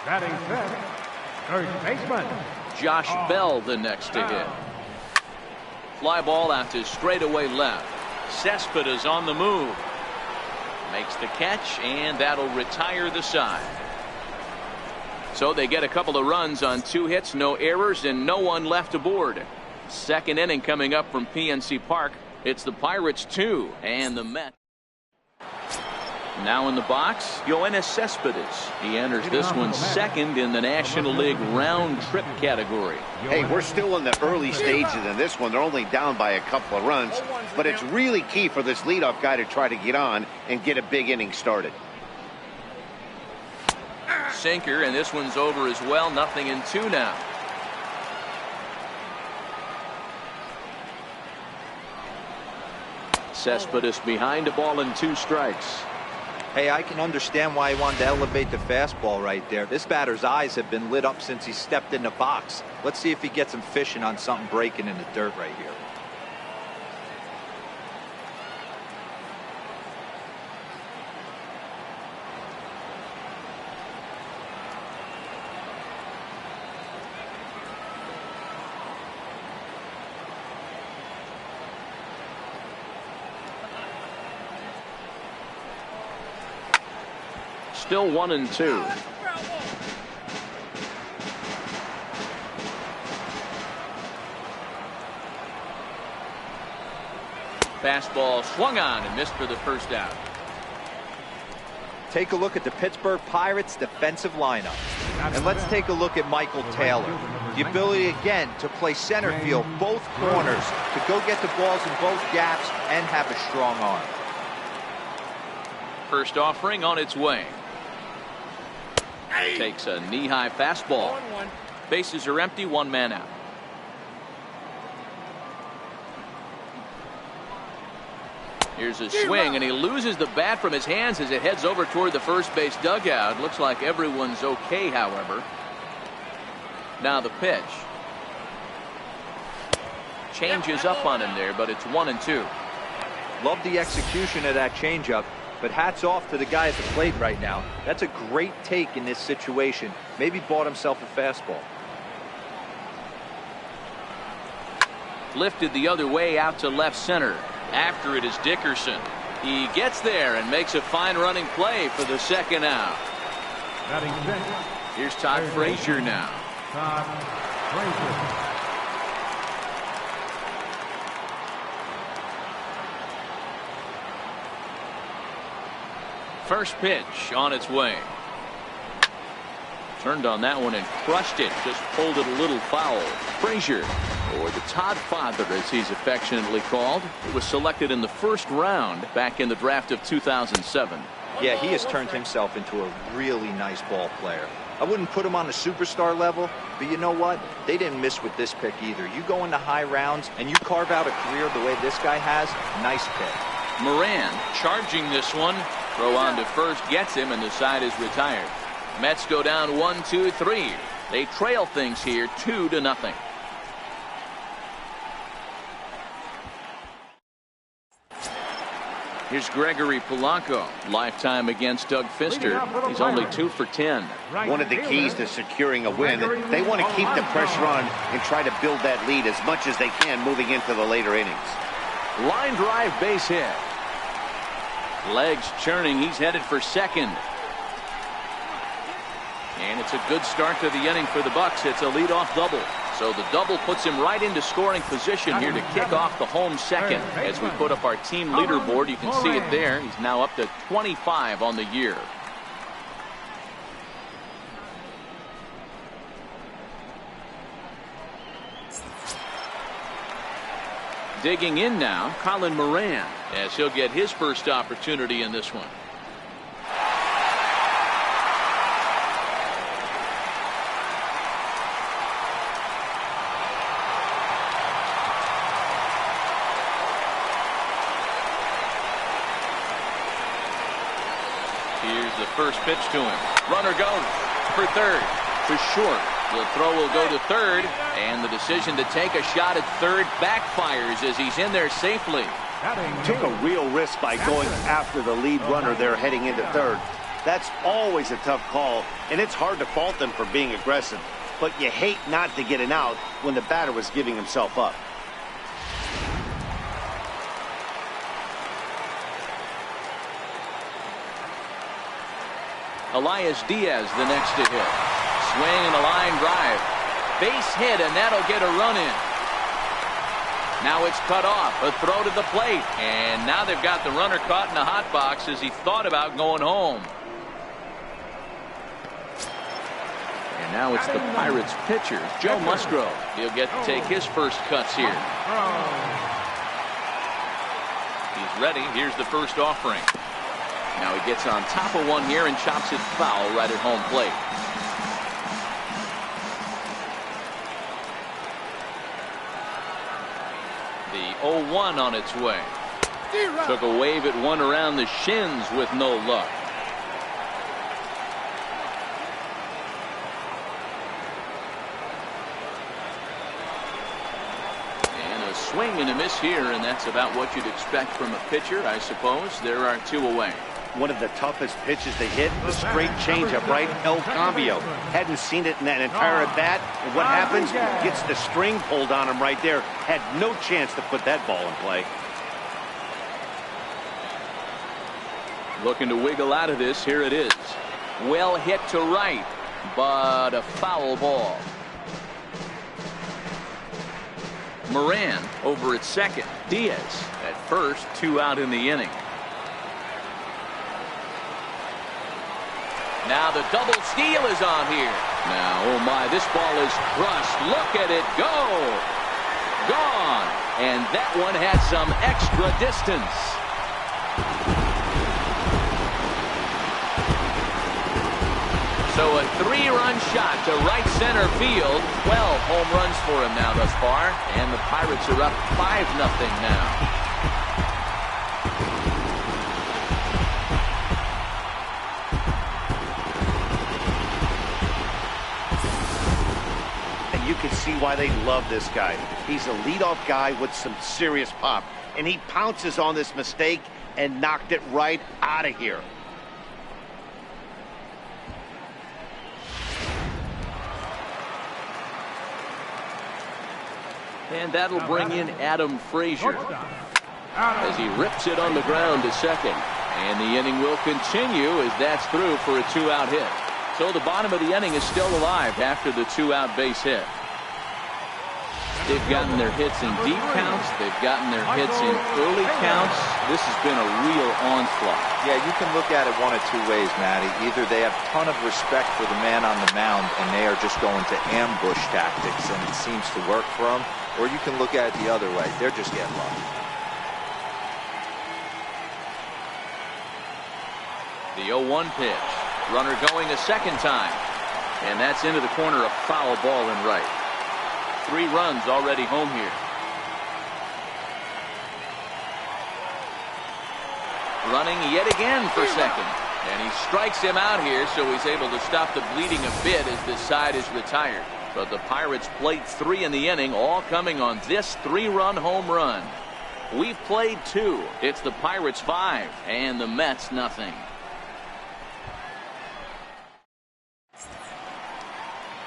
Batting fifth, third baseman. Josh Bell the next to hit. Fly ball out to straightaway left. Cespedes on the move. Makes the catch, and that'll retire the side. So they get a couple of runs on 2 hits, no errors, and no one left aboard. Second inning coming up from PNC Park. It's the Pirates 2 and the Mets. Now in the box, Yoenis Cespedes. He enters this one second in the National League round trip category. Hey, we're still in the early stages in this one. They're only down by a couple of runs, but it's really key for this leadoff guy to try to get on and get a big inning started. Sinker, and this one's over as well. 0-2 now. Cespedes behind a ball and 2 strikes. Hey, I can understand why he wanted to elevate the fastball right there. This batter's eyes have been lit up since he stepped in the box. Let's see if he gets him fishing on something breaking in the dirt right here. Still 1-2. Fastball swung on and missed for the first out. Take a look at the Pittsburgh Pirates defensive lineup. And let's take a look at Michael Taylor. The ability again to play center field, both corners, to go get the balls in both gaps and have a strong arm. First offering on its way. Takes a knee-high fastball. Bases are empty, 1 man out. Here's a swing, and he loses the bat from his hands as it heads over toward the first base dugout. Looks like everyone's okay, however. Now the pitch. Changes up on him there, but it's 1-2. Love the execution of that changeup. But hats off to the guy at the plate right now. That's a great take in this situation. Maybe bought himself a fastball. Lifted the other way out to left center. After it is Dickerson. He gets there and makes a fine running play for the second out. Here's Todd Frazier now. Todd Frazier. First pitch on its way. Turned on that one and crushed it. Just pulled it a little foul. Frazier, or the Todd Father as he's affectionately called, was selected in the first round back in the draft of 2007. Yeah, he has turned himself into a really nice ball player. I wouldn't put him on a superstar level, but you know what? They didn't miss with this pick either. You go into high rounds and you carve out a career the way this guy has, nice pick. Moran charging this one. Throw on to first gets him, and the side is retired. Mets go down 1-2-3. They trail things here 2-0. Here's Gregory Polanco. Lifetime against Doug Fister. He's only 2 for 10. One of the keys to securing a win, they want to keep the pressure on and try to build that lead as much as they can moving into the later innings. Line drive base hit. Legs churning. He's headed for second. And it's a good start to the inning for the Bucks. It's a leadoff double. So the double puts him right into scoring position here to kick off the home second. As we put up our team leaderboard, you can see it there. He's now up to 25 on the year. Digging in now, Colin Moran, as he'll get his first opportunity in this one. Here's the first pitch to him. Runner goes for third, to short. The throw will go to third, and the decision to take a shot at third backfires as he's in there safely. Took a real risk by going after the lead runner there heading into third. That's always a tough call, and it's hard to fault them for being aggressive. But you hate not to get an out when the batter was giving himself up. Elias Diaz the next to hit. Swing and a line drive. Base hit, and that'll get a run in. Now it's cut off. A throw to the plate. And now they've got the runner caught in the hot box as he thought about going home. And now it's the Pirates pitcher, Joe Musgrove. He'll get to take his first cuts here. He's ready. Here's the first offering. Now he gets on top of one here and chops it foul right at home plate. The 0-1 on its way. Took a wave at one around the shins with no luck. And a swing and a miss here, and that's about what you'd expect from a pitcher, I suppose. There are two away. One of the toughest pitches they hit, the straight changeup, right? El Cambio. Hadn't seen it in that entire at bat. And what happens? Gets the string pulled on him right there. Had no chance to put that ball in play. Looking to wiggle out of this. Here it is. Well hit to right, but a foul ball. Moran over at second. Diaz at first. 2 out in the inning. Now the double steal is on here. Now, oh my, this ball is crushed. Look at it go. Gone. And that one had some extra distance. So a 3-run shot to right center field. 12 home runs for him now thus far. And the Pirates are up 5-0 now. You can see why they love this guy. He's a leadoff guy with some serious pop, and he pounces on this mistake and knocked it right out of here. And that'll bring in Adam Frazier as he rips it on the ground to second. And the inning will continue as that's through for a 2-out hit. So the bottom of the inning is still alive after the 2-out base hit. They've gotten their hits in deep counts. They've gotten their hits in early counts. This has been a real onslaught. Yeah, you can look at it one of two ways, Matty. Either they have a ton of respect for the man on the mound and they are just going to ambush tactics and it seems to work for them, or you can look at it the other way. They're just getting lucky. The 0-1 pitch. Runner going a second time. And that's into the corner, a foul ball in right. 3 runs already home here. Running yet again for second. And he strikes him out here, so he's able to stop the bleeding a bit as this side is retired. But the Pirates played 3 in the inning, all coming on this 3-run home run. We've played 2. It's the Pirates 5 and the Mets nothing.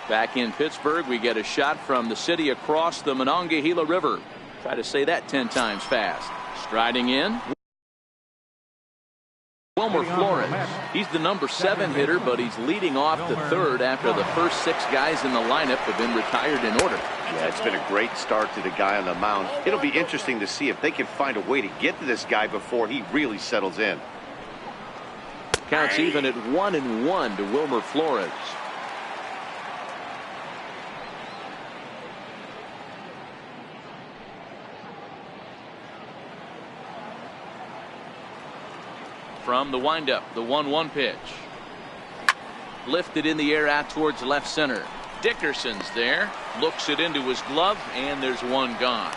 Back in Pittsburgh, we get a shot from the city across the Monongahela River. Try to say that 10 times fast. Striding in, Wilmer Flores. He's the number 7 hitter, but he's leading off the third after the first 6 guys in the lineup have been retired in order. Yeah, it's been a great start to the guy on the mound. It'll be interesting to see if they can find a way to get to this guy before he really settles in. Counts even at 1-1 to Wilmer Flores. From the windup, the 1-1 pitch. Lifted in the air out towards left center. Dickerson's there. Looks it into his glove, and there's one gone.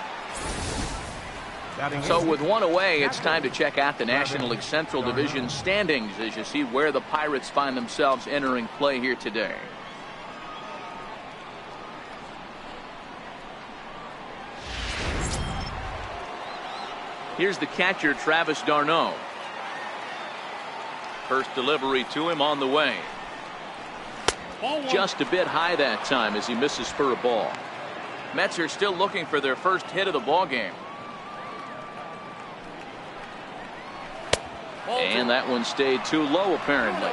So with 1 away, it's time to check out the National League Central Division standings as you see where the Pirates find themselves entering play here today. Here's the catcher, Travis d'Arnaud. First delivery to him on the way. Just a bit high that time as he misses for a ball. Mets are still looking for their first hit of the ball game. And that one stayed too low apparently.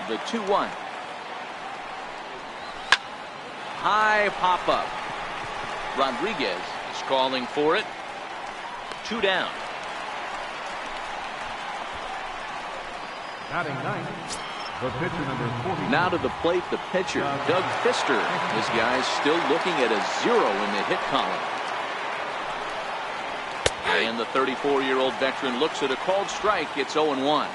The 2-1. High pop up. Rodriguez is calling for it. 2 down. Batting ninth, the pitcher number 40. Now to the plate, the pitcher, Doug Fister. This guy's still looking at a 0 in the hit column. And the 34-year-old veteran looks at a called strike. It's 0-1.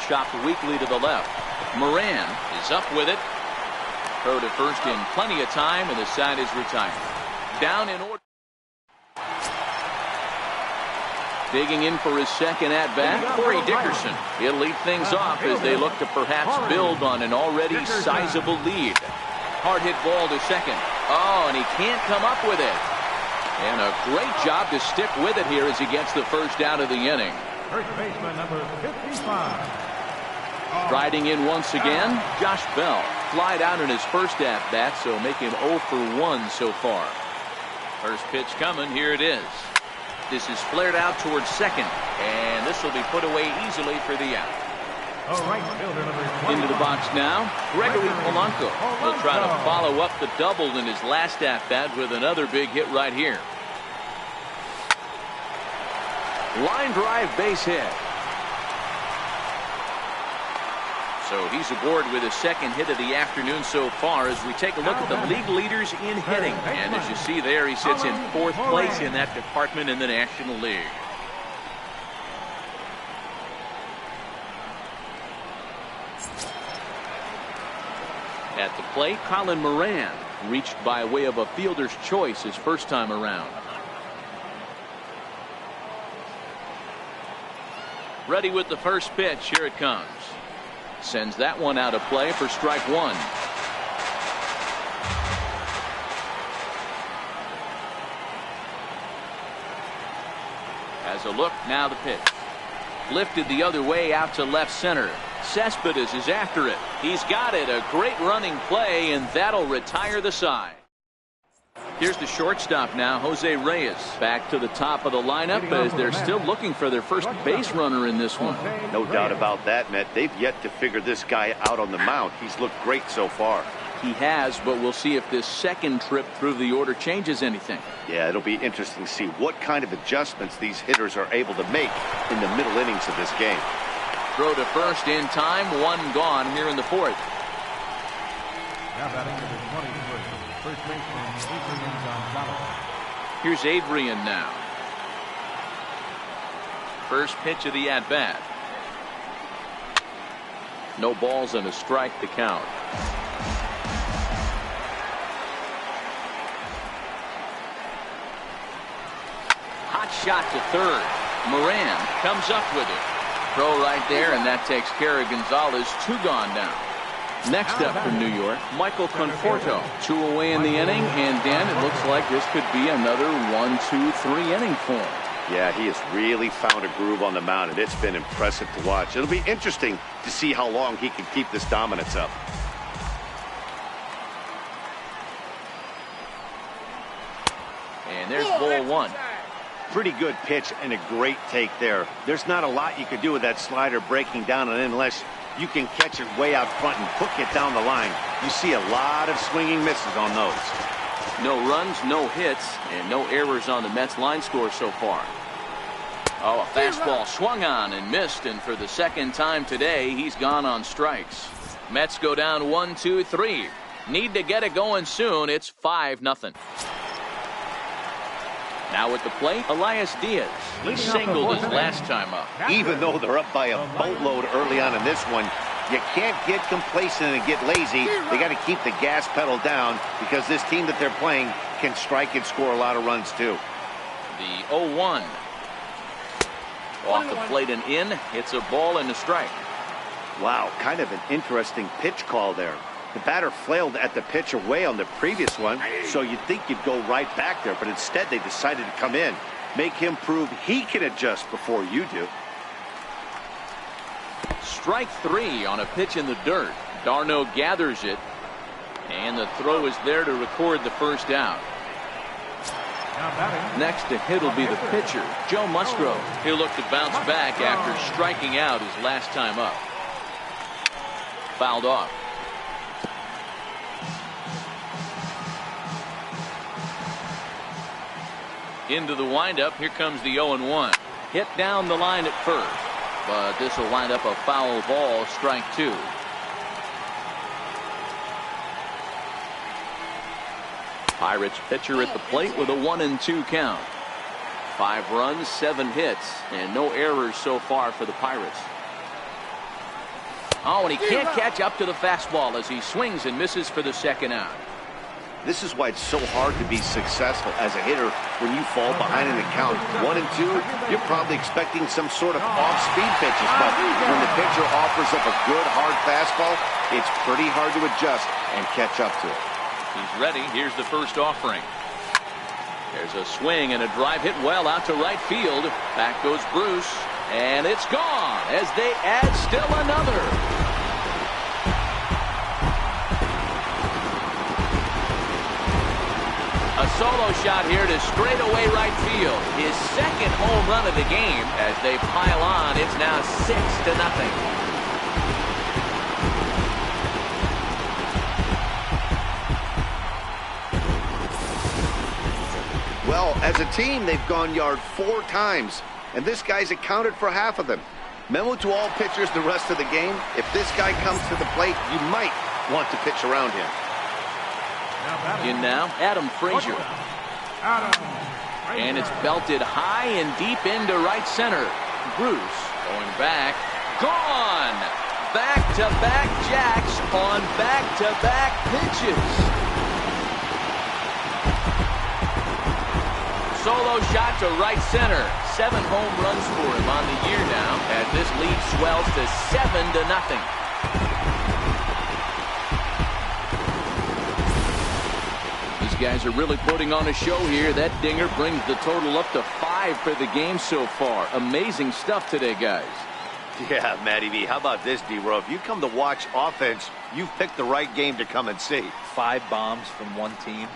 Chopped weakly to the left. Moran is up with it. Throw to first in plenty of time, and the side is retired. Down in order. Digging in for his second at-bat, Corey Dickerson. He'll lead things off as they look to perhaps build on an already sizable lead. Hard hit ball to second. Oh, and he can't come up with it. And a great job to stick with it here as he gets the first out of the inning. First baseman number 55. Riding in once again, Josh Bell. Flied out in his first at-bat, so make him 0 for 1 so far. First pitch coming, here it is. This is flared out towards second, and this will be put away easily for the out. Into the box now, Gregory Polanco. He'll try to follow up the double in his last at-bat with another big hit right here. Line drive base hit. So he's aboard with his second hit of the afternoon so far as we take a look at the league leaders in hitting. And as you see there, he sits in 4th place in that department in the National League. At the plate, Colin Moran reached by way of a fielder's choice his first time around. Ready with the first pitch. Here it comes. Sends that one out of play for strike 1. As a look, now the pitch. Lifted the other way out to left center. Cespedes is after it. He's got it. A great running play, and that'll retire the side. Here's the shortstop now, Jose Reyes. Back to the top of the lineup as they're still looking for their first base runner in this one. No doubt about that, Matt. They've yet to figure this guy out on the mound. He's looked great so far. He has, but we'll see if this second trip through the order changes anything. Yeah, it'll be interesting to see what kind of adjustments these hitters are able to make in the middle innings of this game. Throw to first in time, 1 gone here in the 4th. Now batting number 23, first baseman Adrian Gonzalez. Here's Adrian now. First pitch of the at-bat. No balls and a strike to count. Hot shot to third. Moran comes up with it. Throw right there, and that takes care of Gonzalez. 2 gone now. Next up from New York, Michael Conforto. 2 away in the inning, and Dan, it looks like this could be another 1-2-3 inning for him. Yeah, he has really found a groove on the mound, and it's been impressive to watch. It'll be interesting to see how long he can keep this dominance up. And there's ball 1. Pretty good pitch and a great take there. There's not a lot you could do with that slider breaking down, and unless you can catch it way out front and hook it down the line, you see a lot of swinging misses on those. No runs, no hits, and no errors on the Mets line score so far. Oh, a fastball swung on and missed, and for the second time today, he's gone on strikes. Mets go down 1-2-3. Need to get it going soon. It's 5-0. Now at the plate, Elias Diaz. He singled his last time up. Even though they're up by a boatload early on in this one, you can't get complacent and get lazy. They got to keep the gas pedal down because this team that they're playing can strike and score a lot of runs too. The 0-1. Off the plate and in. It's a ball and a strike. Wow, kind of an interesting pitch call there. The batter flailed at the pitch away on the previous one, so you'd think you'd go right back there, but instead they decided to come in. Make him prove he can adjust before you do. Strike 3 on a pitch in the dirt. Darno gathers it, and the throw is there to record the first out. Next to hit will be the pitcher, Joe Musgrove. He'll look to bounce back after striking out his last time up. Fouled off. Into the windup. Here comes the 0-1. Hit down the line at first, but this will wind up a foul ball. Strike 2. Pirates pitcher at the plate with a 1-2 count. 5 runs, 7 hits, and no errors so far for the Pirates. Oh, and he can't catch up to the fastball as he swings and misses for the second out. This is why it's so hard to be successful as a hitter when you fall behind in the count. 1-2, you're probably expecting some sort of off-speed pitches, but when the pitcher offers up a good, hard fastball, it's pretty hard to adjust and catch up to it. He's ready. Here's the first offering. There's a swing and a drive hit well out to right field. Back goes Bruce, and it's gone as they add still another. A solo shot here to straightaway right field. His second home run of the game as they pile on. It's now 6-0. Well, as a team, they've gone yard 4 times, and this guy's accounted for half of them. Memo to all pitchers the rest of the game: if this guy comes to the plate, you might want to pitch around him. In now, Adam Frazier. And it's belted high and deep into right center. Bruce going back. Gone! Back-to-back jacks on back-to-back pitches. Solo shot to right center. 7 home runs for him on the year now as this lead swells to 7-0. These guys are really putting on a show here. That dinger brings the total up to 5 for the game so far. Amazing stuff today, guys. Yeah, Matty V. How about this, D-Row? If you come to watch offense, you've picked the right game to come and see. 5 bombs from one team.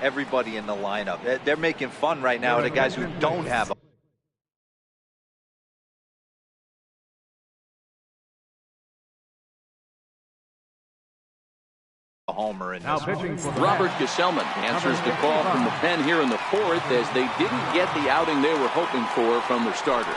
Everybody in the lineup. They're making fun right now of the guys who don't have a homer in this one. Robert Gesellman answers the call from the pen here in the 4th as they didn't get the outing they were hoping for from their starter.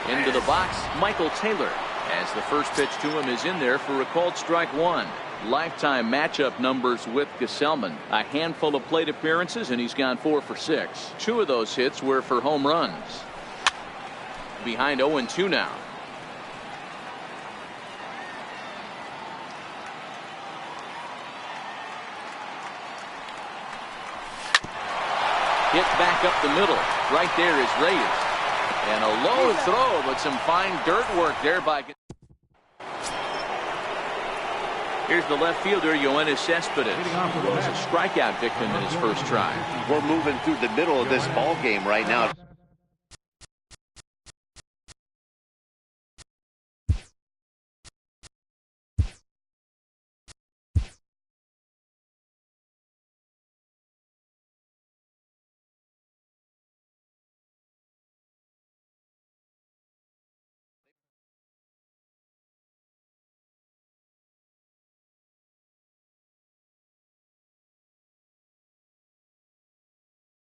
Into the box, Michael Taylor, as the first pitch to him is in there for a called strike 1. Lifetime matchup numbers with Gesellman. A handful of plate appearances, and he's gone 4 for 6. 2 of those hits were for home runs. Behind 0-2 now. Hit back up the middle. Right there is Reyes. And a low throw, but some fine dirt work there by. Here's the left fielder, Yoenis Cespedes. He was a strikeout victim in his first try. We're moving through the middle of this ball game right now.